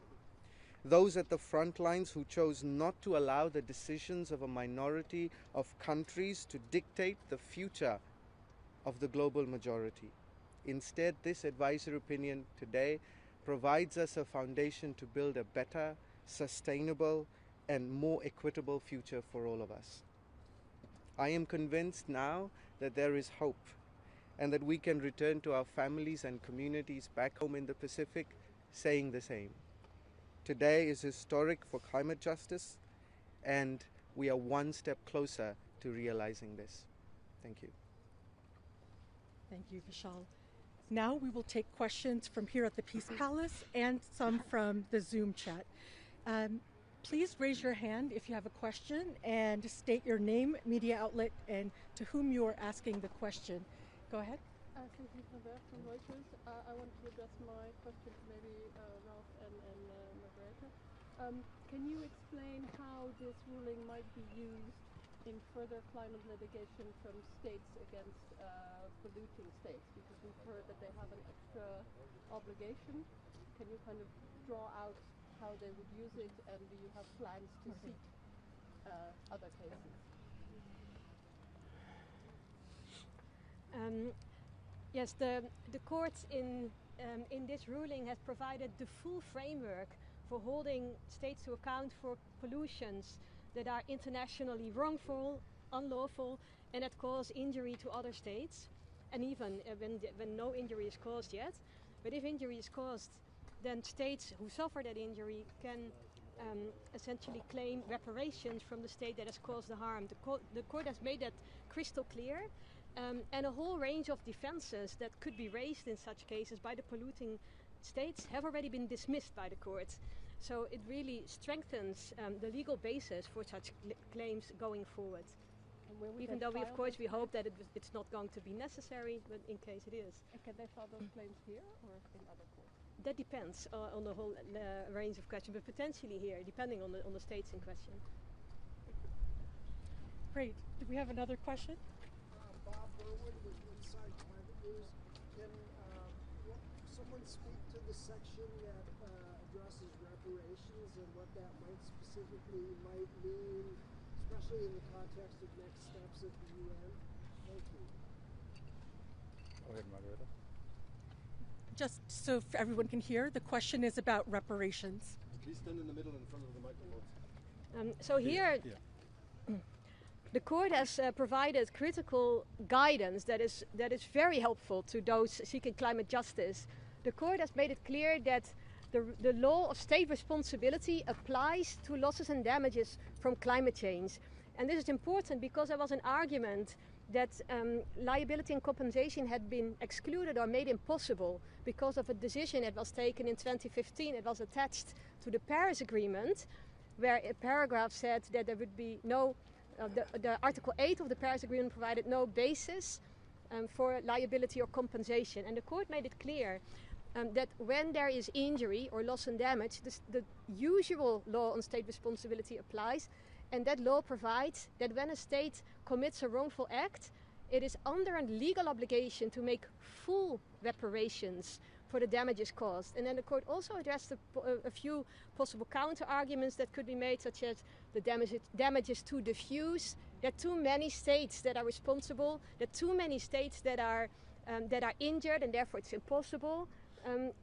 Those at the front lines who chose not to allow the decisions of a minority of countries to dictate the future of the global majority. Instead, this advisory opinion today provides us a foundation to build a better, sustainable, and more equitable future for all of us. I am convinced now that there is hope and that we can return to our families and communities back home in the Pacific saying the same. Today is historic for climate justice, and we are one step closer to realizing this. Thank you. Thank you, Vishal. Now we will take questions from here at the Peace Palace and some from the Zoom chat. Please raise your hand if you have a question and state your name, media outlet, and to whom you are asking the question. Go ahead. Sophie van Berg from Reuters. I want to address my question to maybe Ralph and Margarethe. Can you explain how this ruling might be used in further climate litigation from states against polluting states? Because we've heard that they have an extra obligation. Can you kind of draw out how they would use it, and do you have plans to seek other cases? Yes, the court in this ruling has provided the full framework for holding states to account for pollutions that are internationally wrongful, unlawful, and that cause injury to other states, and even when no injury is caused yet. But if injury is caused, then states who suffer that injury can essentially claim reparations from the state that has caused the harm. The court has made that crystal clear, and a whole range of defenses that could be raised in such cases by the polluting states have already been dismissed by the court. So it really strengthens the legal basis for such claims going forward. Even though we hope that it's not going to be necessary, but in case it is. And can they file those claims here or in other courts? That depends on the whole range of questions, but potentially here, depending on the states in question. Great. Do we have another question? Bob Berwin with Inside Climate News. Can someone speak to the section that addresses reparations and what that might specifically mean, especially in the context of next steps at the UN? Thank you. Go ahead, Margarethe. Just so everyone can hear, the question is about reparations. Please stand in the middle in front of the microphone. So here, the court has provided critical guidance that is very helpful to those seeking climate justice. The court has made it clear that the law of state responsibility applies to losses and damages from climate change. And this is important because there was an argument that liability and compensation had been excluded or made impossible because of a decision that was taken in 2015. It was attached to the Paris Agreement, where a paragraph said that there would be no, the Article 8 of the Paris Agreement provided no basis for liability or compensation. And the court made it clear that when there is injury or loss and damage, the usual law on state responsibility applies. And that law provides that when a state commits a wrongful act, it is under a legal obligation to make full reparations for the damages caused. And then the court also addressed a few possible counter-arguments that could be made, such as the damages too diffuse, there are too many states that are responsible, there are too many states that are injured, and therefore it's impossible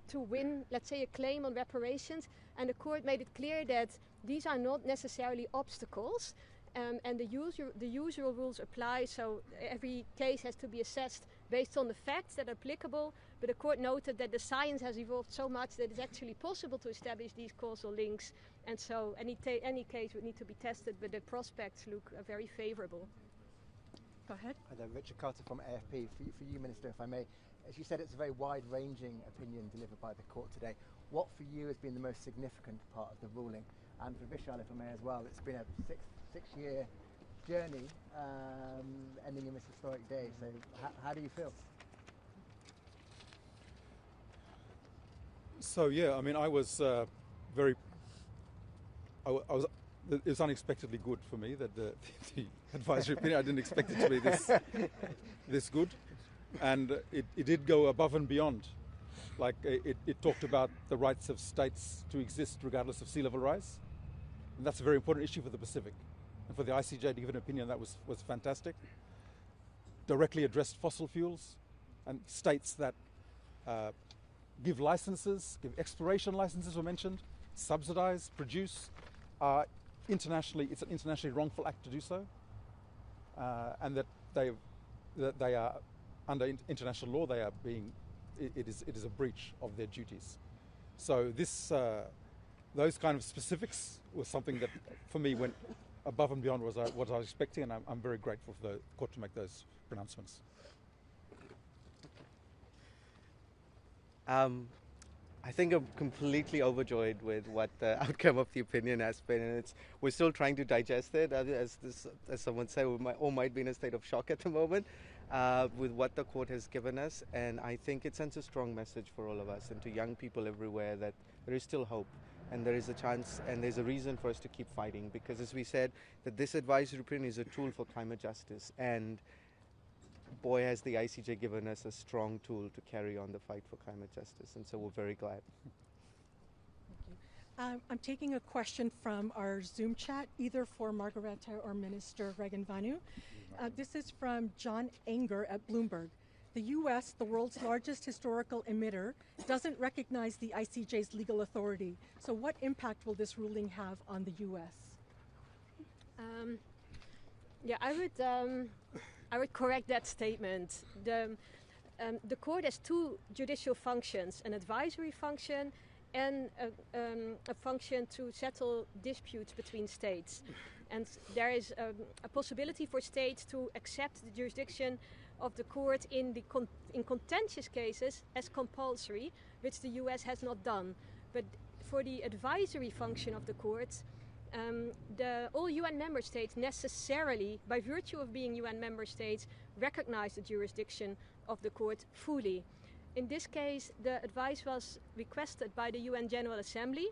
to win, let's say, a claim on reparations. And the court made it clear that these are not necessarily obstacles, and the usual rules apply. So every case has to be assessed based on the facts that are applicable, But the court noted that the science has evolved so much that it's actually possible to establish these causal links, and so any case would need to be tested, but the prospects look very favorable. Go ahead. Hi there, Richard Carter from AFP. For you, Minister, if I may, as you said, it's a very wide-ranging opinion delivered by the court today. What for you has been the most significant part of the ruling? And for Vishal, if I may as well, it's been a six-year journey ending in this historic day. So how do you feel? So yeah, I mean, I was very. I was. It was unexpectedly good for me that the advisory opinion. I didn't expect it to be this good, and it did go above and beyond. Like it talked about the rights of states to exist regardless of sea level rise, and that's a very important issue for the Pacific. And for the ICJ to give an opinion that was fantastic. Directly addressed fossil fuels and states that give licenses, give exploration licenses were mentioned, subsidize, produce. It's an internationally wrongful act to do so, and that they are under international law. They are being. It is a breach of their duties. So those kind of specifics was something that, for me, went above and beyond what I was expecting, and I'm very grateful for the court to make those pronouncements. I think I'm completely overjoyed with what the outcome of the opinion has been, and we're still trying to digest it. As someone said, we all might be in a state of shock at the moment with what the court has given us, and I think it sends a strong message for all of us and to young people everywhere that there is still hope, and there is a chance, and there's a reason for us to keep fighting, because as we said, that this advisory opinion is a tool for climate justice, and boy, has the ICJ given us a strong tool to carry on the fight for climate justice, and so we're very glad. Thank you. I'm taking a question from our Zoom chat, either for Margareta or Minister Regenvanu. This is from John Anger at Bloomberg. The U.S., the world's largest historical emitter, doesn't recognize the ICJ's legal authority. So what impact will this ruling have on the U.S.? Yeah, I would correct that statement. The court has two judicial functions, an advisory function and a function to settle disputes between states. And there is a possibility for states to accept the jurisdiction of the court in contentious cases as compulsory, which the US has not done. But for the advisory function of the court, all UN member states necessarily, by virtue of being UN member states, recognize the jurisdiction of the court fully. In this case, the advice was requested by the UN General Assembly.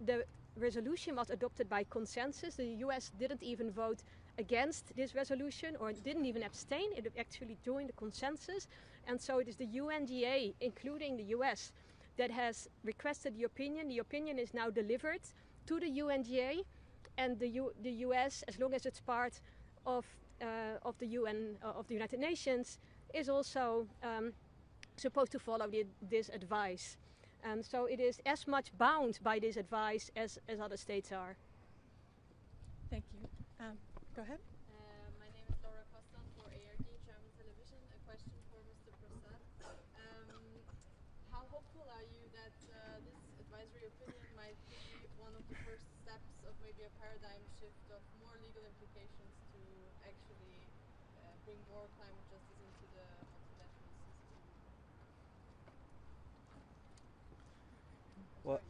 The resolution was adopted by consensus. The US didn't even vote against this resolution or didn't even abstain. It actually joined the consensus. And so it is the UNGA, including the US, that has requested the opinion. The opinion is now delivered to the UNGA, and the US, as long as it's part of the UN, of the United Nations, is also supposed to follow this advice. So it is as much bound by this advice as other states are. Thank you. Go ahead. My name is Laura Costan for ARD German Television. A question for Mr. Prasad. How hopeful are you that this advisory opinion might be one of the first steps of maybe a paradigm shift of more legal implications to actually bring more climate justice into the multilateral system? Well,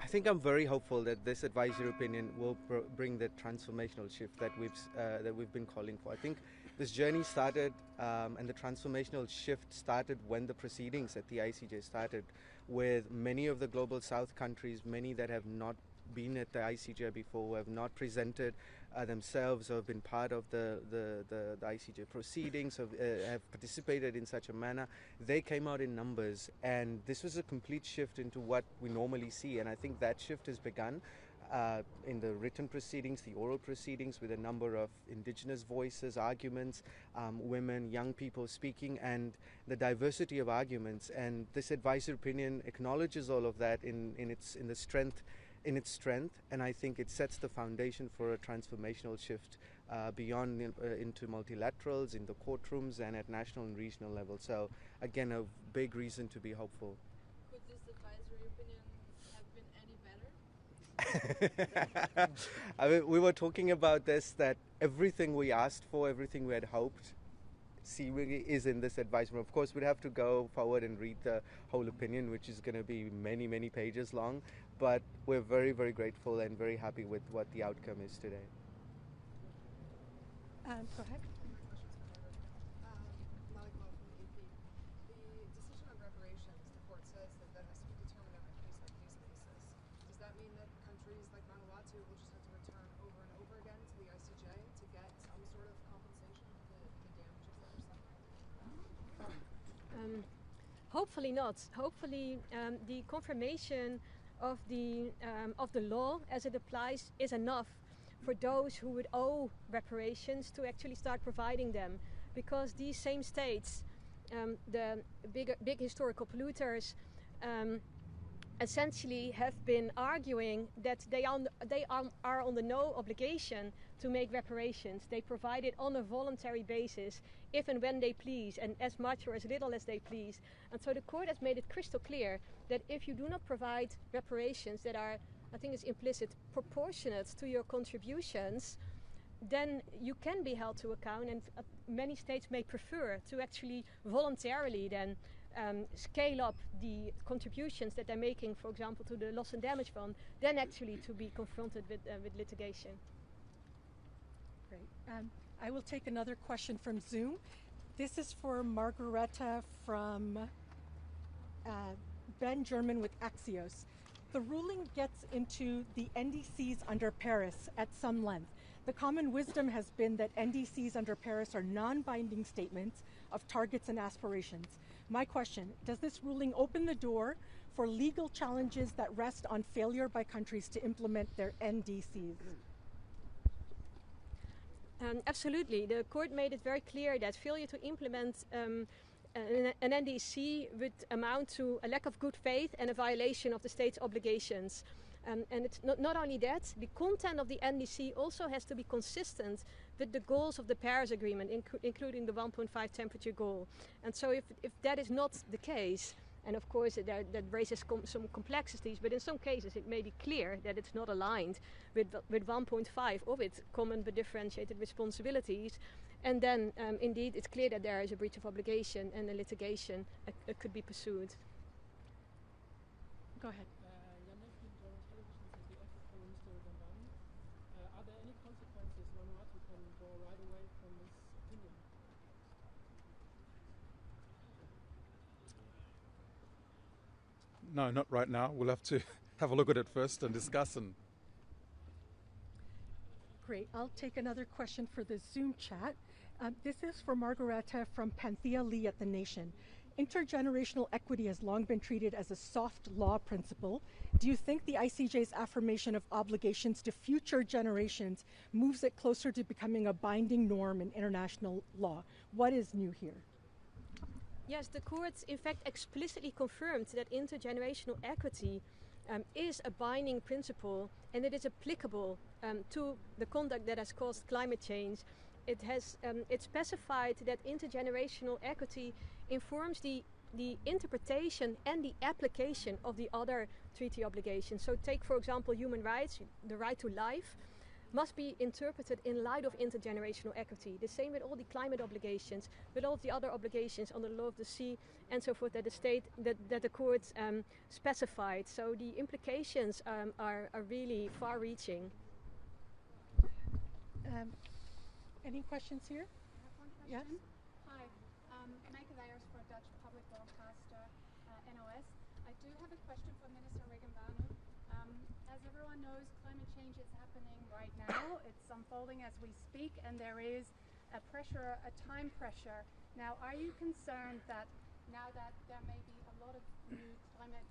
I think I'm very hopeful that this advisory opinion will bring the transformational shift that we've been calling for. I think this journey started, and the transformational shift started when the proceedings at the ICJ started, with many of the global South countries, many that have not been at the ICJ before, who have not presented themselves or have been part of the ICJ proceedings, have participated in such a manner. They came out in numbers, and this was a complete shift into what we normally see, and I think that shift has begun in the written proceedings, the oral proceedings, with a number of indigenous voices, arguments, women, young people speaking, and the diversity of arguments. And this advisory opinion acknowledges all of that in the strength in its strength, and I think it sets the foundation for a transformational shift beyond into multilaterals, in the courtrooms, and at national and regional level. So again, a big reason to be hopeful. Could this advisory opinion have been any better? I mean, we were talking about this, that everything we asked for, everything we had hoped, seemingly is in this advisory. Of course, we'd have to go forward and read the whole opinion, which is going to be many, many pages long. But we're very, very grateful and very happy with what the outcome is today. Go ahead. Hopefully not. Hopefully, the confirmation of the law as it applies is enough for those who would owe reparations to actually start providing them, because these same states, the big historical polluters, essentially have been arguing that they are under no obligation to make reparations. They provide it on a voluntary basis, if and when they please, and as much or as little as they please. And so the court has made it crystal clear that if you do not provide reparations that are, I think it's implicit, proportionate to your contributions, then you can be held to account, and many states may prefer to actually voluntarily then scale up the contributions that they're making, for example, to the loss and damage fund, than actually to be confronted with litigation. Great. I will take another question from Zoom. This is for Margareta from Ben German with Axios. The ruling gets into the NDCs under Paris at some length. The common wisdom has been that NDCs under Paris are non-binding statements of targets and aspirations. My question, does this ruling open the door for legal challenges that rest on failure by countries to implement their NDCs? Absolutely. The court made it very clear that failure to implement an NDC would amount to a lack of good faith and a violation of the state's obligations. And it's not only that, the content of the NDC also has to be consistent with the goals of the Paris Agreement, including the 1.5 temperature goal. And so if that is not the case, and of course that raises some complexities, but in some cases it may be clear that it's not aligned with 1.5 of its common but differentiated responsibilities, and then indeed it's clear that there is a breach of obligation and a litigation could be pursued. Go ahead. Are there any consequences Vanuatu can draw right away from this opinion? No, not right now. We'll have to have a look at it first and discuss. And great. I'll take another question for the Zoom chat. This is for Margareta from Panthea Lee at The Nation. Intergenerational equity has long been treated as a soft law principle. Do you think the ICJ's affirmation of obligations to future generations moves it closer to becoming a binding norm in international law? What is new here? Yes, the court in fact explicitly confirmed that intergenerational equity is a binding principle, and it is applicable to the conduct that has caused climate change. It specified that intergenerational equity informs the interpretation and the application of the other treaty obligations. So take, for example, human rights. The right to life must be interpreted in light of intergenerational equity. The same with all the climate obligations, with all the other obligations on the law of the sea and so forth that the courts specified. So the implications are really far-reaching. Any questions here? I have one question. Yes. Hi, Meike Weijers for Dutch public broadcaster NOS. I do have a question for Minister Regenbanu. As everyone knows, climate change is happening right now. It's unfolding as we speak, and there is a time pressure. Now, are you concerned that now that there may be a lot of new climate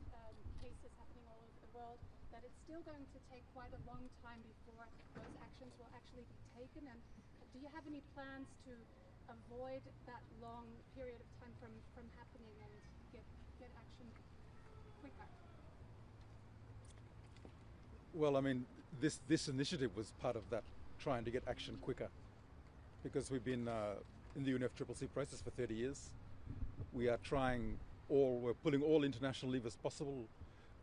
cases happening all over the world, that it's still going to take quite a long time before those actions will actually be taken? And do you have any plans to avoid that long period of time from happening and get action quicker? Well, I mean, this initiative was part of that, trying to get action quicker, because we've been in the UNFCCC process for 30 years. We are we're pulling all international levers possible.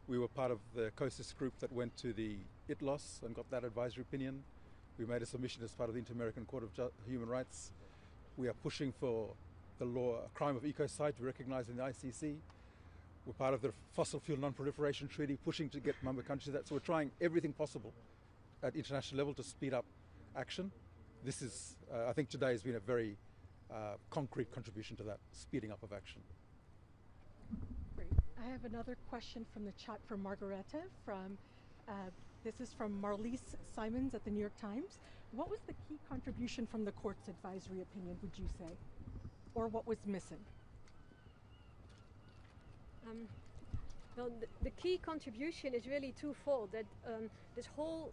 We were part of the COSIS group that went to the ITLOS and got that advisory opinion. We made a submission as part of the Inter-American Court of Human Rights. We are pushing for the law, a crime of ecocide, to be recognised in the ICC. We're part of the Fossil Fuel Non-Proliferation Treaty, pushing to get member countries that. So we're trying everything possible at international level to speed up action. This is, I think today has been a very concrete contribution to that, speeding up of action. Great. I have another question from the chat from Margareta. This is from Marlise Simons at the New York Times. What was the key contribution from the court's advisory opinion, would you say? Or what was missing? Well, the key contribution is really twofold. That this whole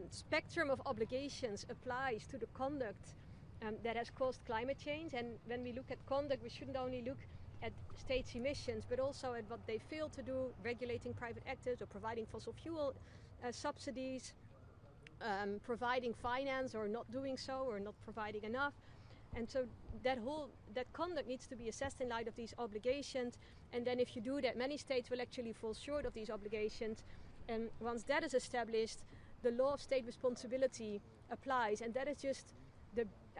spectrum of obligations applies to the conduct that has caused climate change. And when we look at conduct, we shouldn't only look at states' emissions, but also at what they fail to do, regulating private actors or providing fossil fuel subsidies, providing finance or not doing so, or not providing enough. And so that conduct needs to be assessed in light of these obligations. And then if you do that, many states will actually fall short of these obligations. And once that is established, the law of state responsibility applies. And that is just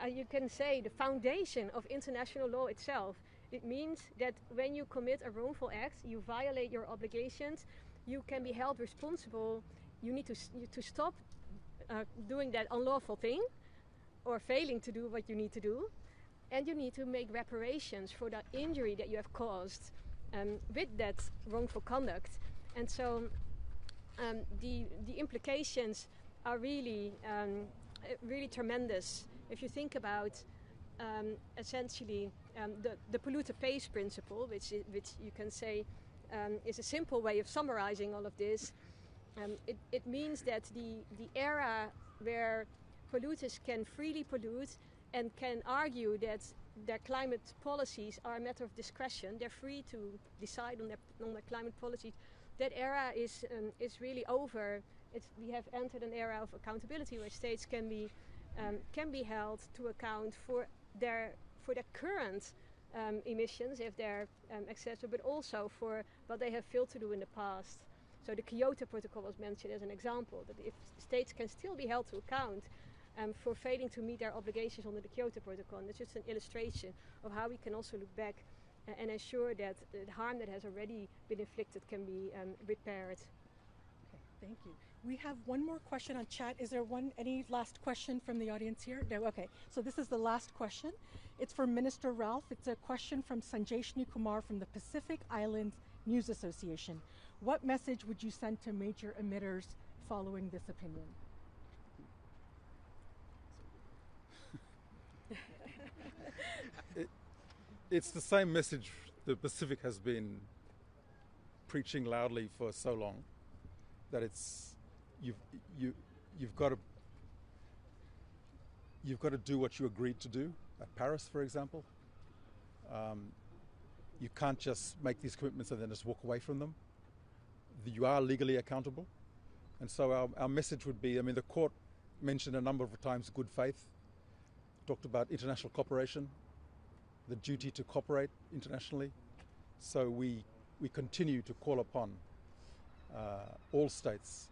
you can say, the foundation of international law itself. It means that when you commit a wrongful act, you violate your obligations, you can be held responsible. You need to stop doing that unlawful thing, or failing to do what you need to do, and you need to make reparations for the injury that you have caused with that wrongful conduct. And so the implications are really tremendous. If you think about essentially the polluter pays principle, which you can say is a simple way of summarizing all of this, it means that the era where polluters can freely pollute and can argue that their climate policies are a matter of discretion, they're free to decide on their climate policies, that era is really over. We have entered an era of accountability where states can be held to account for their current emissions if they're excessive, but also for what they have failed to do in the past. So the Kyoto Protocol was mentioned as an example, that if states can still be held to account for failing to meet their obligations under the Kyoto Protocol. And it's just an illustration of how we can also look back and ensure that the harm that has already been inflicted can be repaired. Okay, thank you. We have one more question on chat. Is there any last question from the audience here? No, okay. So this is the last question. It's for Minister Ralph. It's a question from Sanjeshni Kumar from the Pacific Islands News Association. What message would you send to major emitters following this opinion? It's the same message the Pacific has been preaching loudly for so long, that it's you've got to do what you agreed to do at Paris, for example. You can't just make these commitments and then just walk away from them. You are legally accountable. And so our message would be, I mean, the court mentioned a number of times good faith, talked about international cooperation, the duty to cooperate internationally. So we continue to call upon all states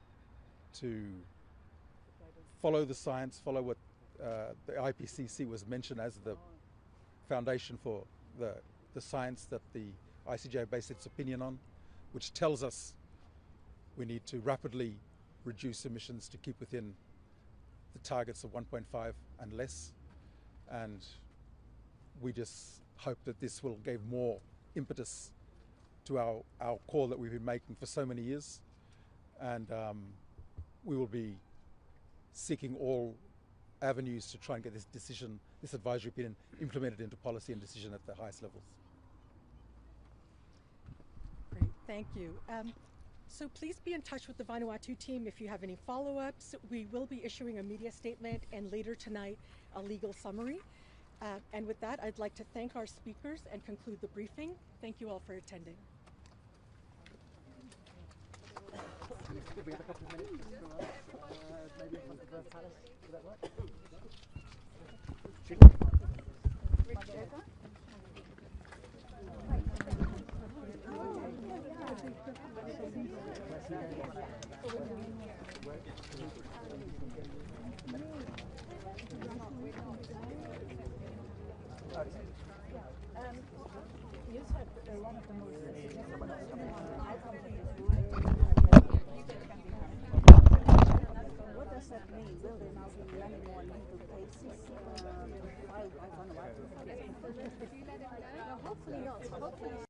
to follow the science, follow what the IPCC was mentioned as the foundation for the science that the ICJ based its opinion on, which tells us we need to rapidly reduce emissions to keep within the targets of 1.5 and less. And we just hope that this will give more impetus to our call that we've been making for so many years. And we will be seeking all avenues to try and get this decision, this advisory opinion, implemented into policy and decision at the highest levels. Great, thank you. So please be in touch with the Vanuatu team if you have any follow-ups. We will be issuing a media statement and later tonight a legal summary. And with that, I'd like to thank our speakers and conclude the briefing. Thank you all for attending. Could we have a couple of minutes just for us? Maybe in front of the palace? Would that work? You said one of the most what does that mean? Will there now be many more legal cases filed by Vanuatu? Hopefully not. Hopefully.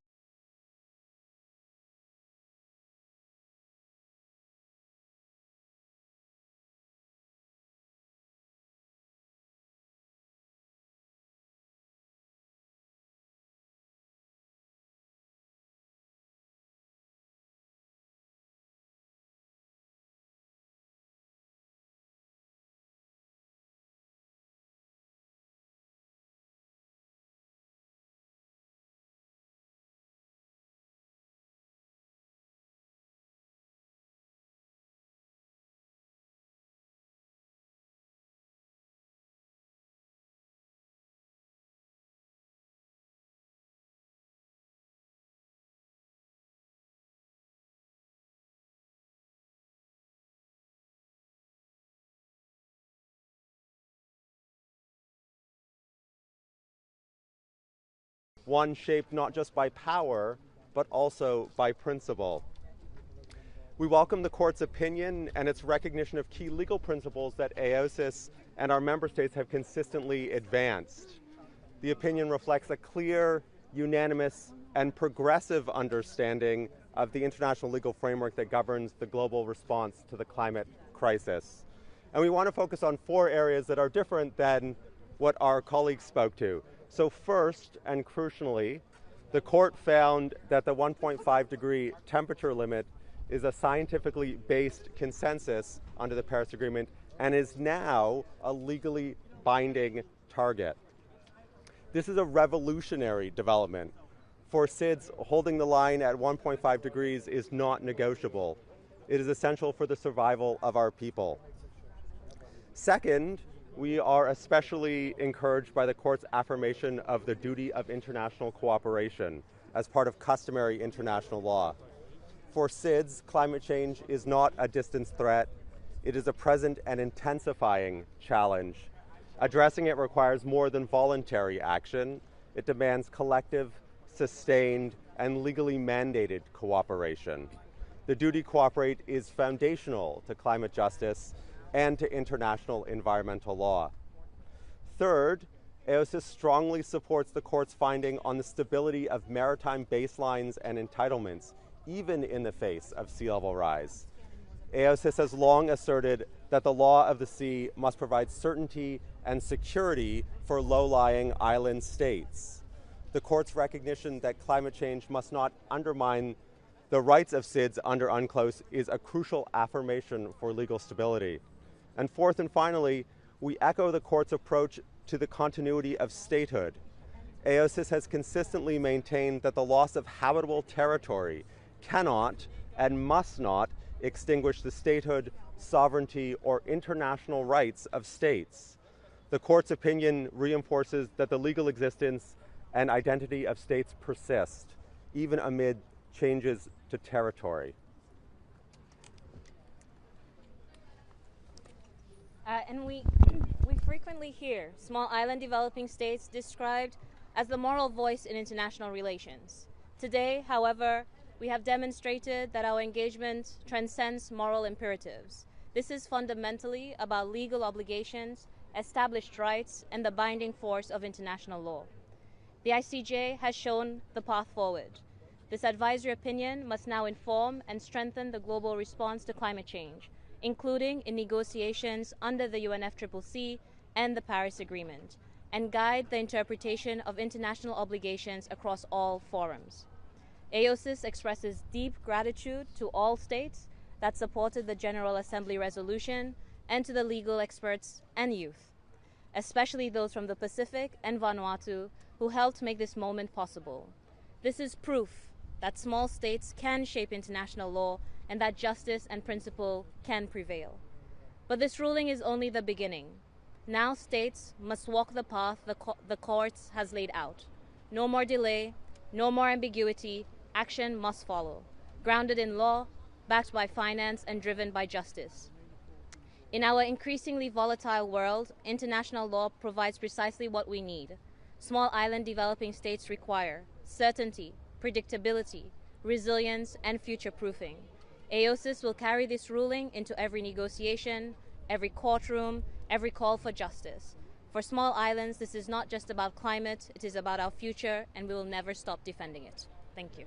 One shaped not just by power, but also by principle. We welcome the Court's opinion and its recognition of key legal principles that AOSIS and our member states have consistently advanced. The opinion reflects a clear, unanimous, and progressive understanding of the international legal framework that governs the global response to the climate crisis. And we want to focus on 4 areas that are different than what our colleagues spoke to. So first, and crucially, the Court found that the 1.5 degree temperature limit is a scientifically based consensus under the Paris Agreement and is now a legally binding target. This is a revolutionary development. For SIDS, holding the line at 1.5 degrees is not negotiable. It is essential for the survival of our people. Second, we are especially encouraged by the Court's affirmation of the duty of international cooperation as part of customary international law. For SIDS, climate change is not a distant threat. It is a present and intensifying challenge. Addressing it requires more than voluntary action. It demands collective, sustained, and legally mandated cooperation. The duty to cooperate is foundational to climate justice and to international environmental law. Third, AOSIS strongly supports the Court's finding on the stability of maritime baselines and entitlements, even in the face of sea level rise. AOSIS has long asserted that the law of the sea must provide certainty and security for low-lying island states. The Court's recognition that climate change must not undermine the rights of SIDS under UNCLOS is a crucial affirmation for legal stability. And fourth and finally, we echo the Court's approach to the continuity of statehood. AOSIS has consistently maintained that the loss of habitable territory cannot and must not extinguish the statehood, sovereignty, or international rights of states. The Court's opinion reinforces that the legal existence and identity of states persist, even amid changes to territory. And we frequently hear small island developing states described as the moral voice in international relations. Today, however, we have demonstrated that our engagement transcends moral imperatives. This is fundamentally about legal obligations, established rights, and the binding force of international law. The ICJ has shown the path forward. This advisory opinion must now inform and strengthen the global response to climate change, including in negotiations under the UNFCCC and the Paris Agreement, and guide the interpretation of international obligations across all forums. AOSIS expresses deep gratitude to all states that supported the General Assembly resolution and to the legal experts and youth, especially those from the Pacific and Vanuatu who helped make this moment possible. This is proof that small states can shape international law and that justice and principle can prevail. But this ruling is only the beginning. Now states must walk the path the courts has laid out. No more delay, no more ambiguity, action must follow, grounded in law, backed by finance, and driven by justice. In our increasingly volatile world, international law provides precisely what we need. Small island developing states require certainty, predictability, resilience, and future-proofing. AOSIS will carry this ruling into every negotiation, every courtroom, every call for justice. For small islands, this is not just about climate, it is about our future, and we will never stop defending it. Thank you.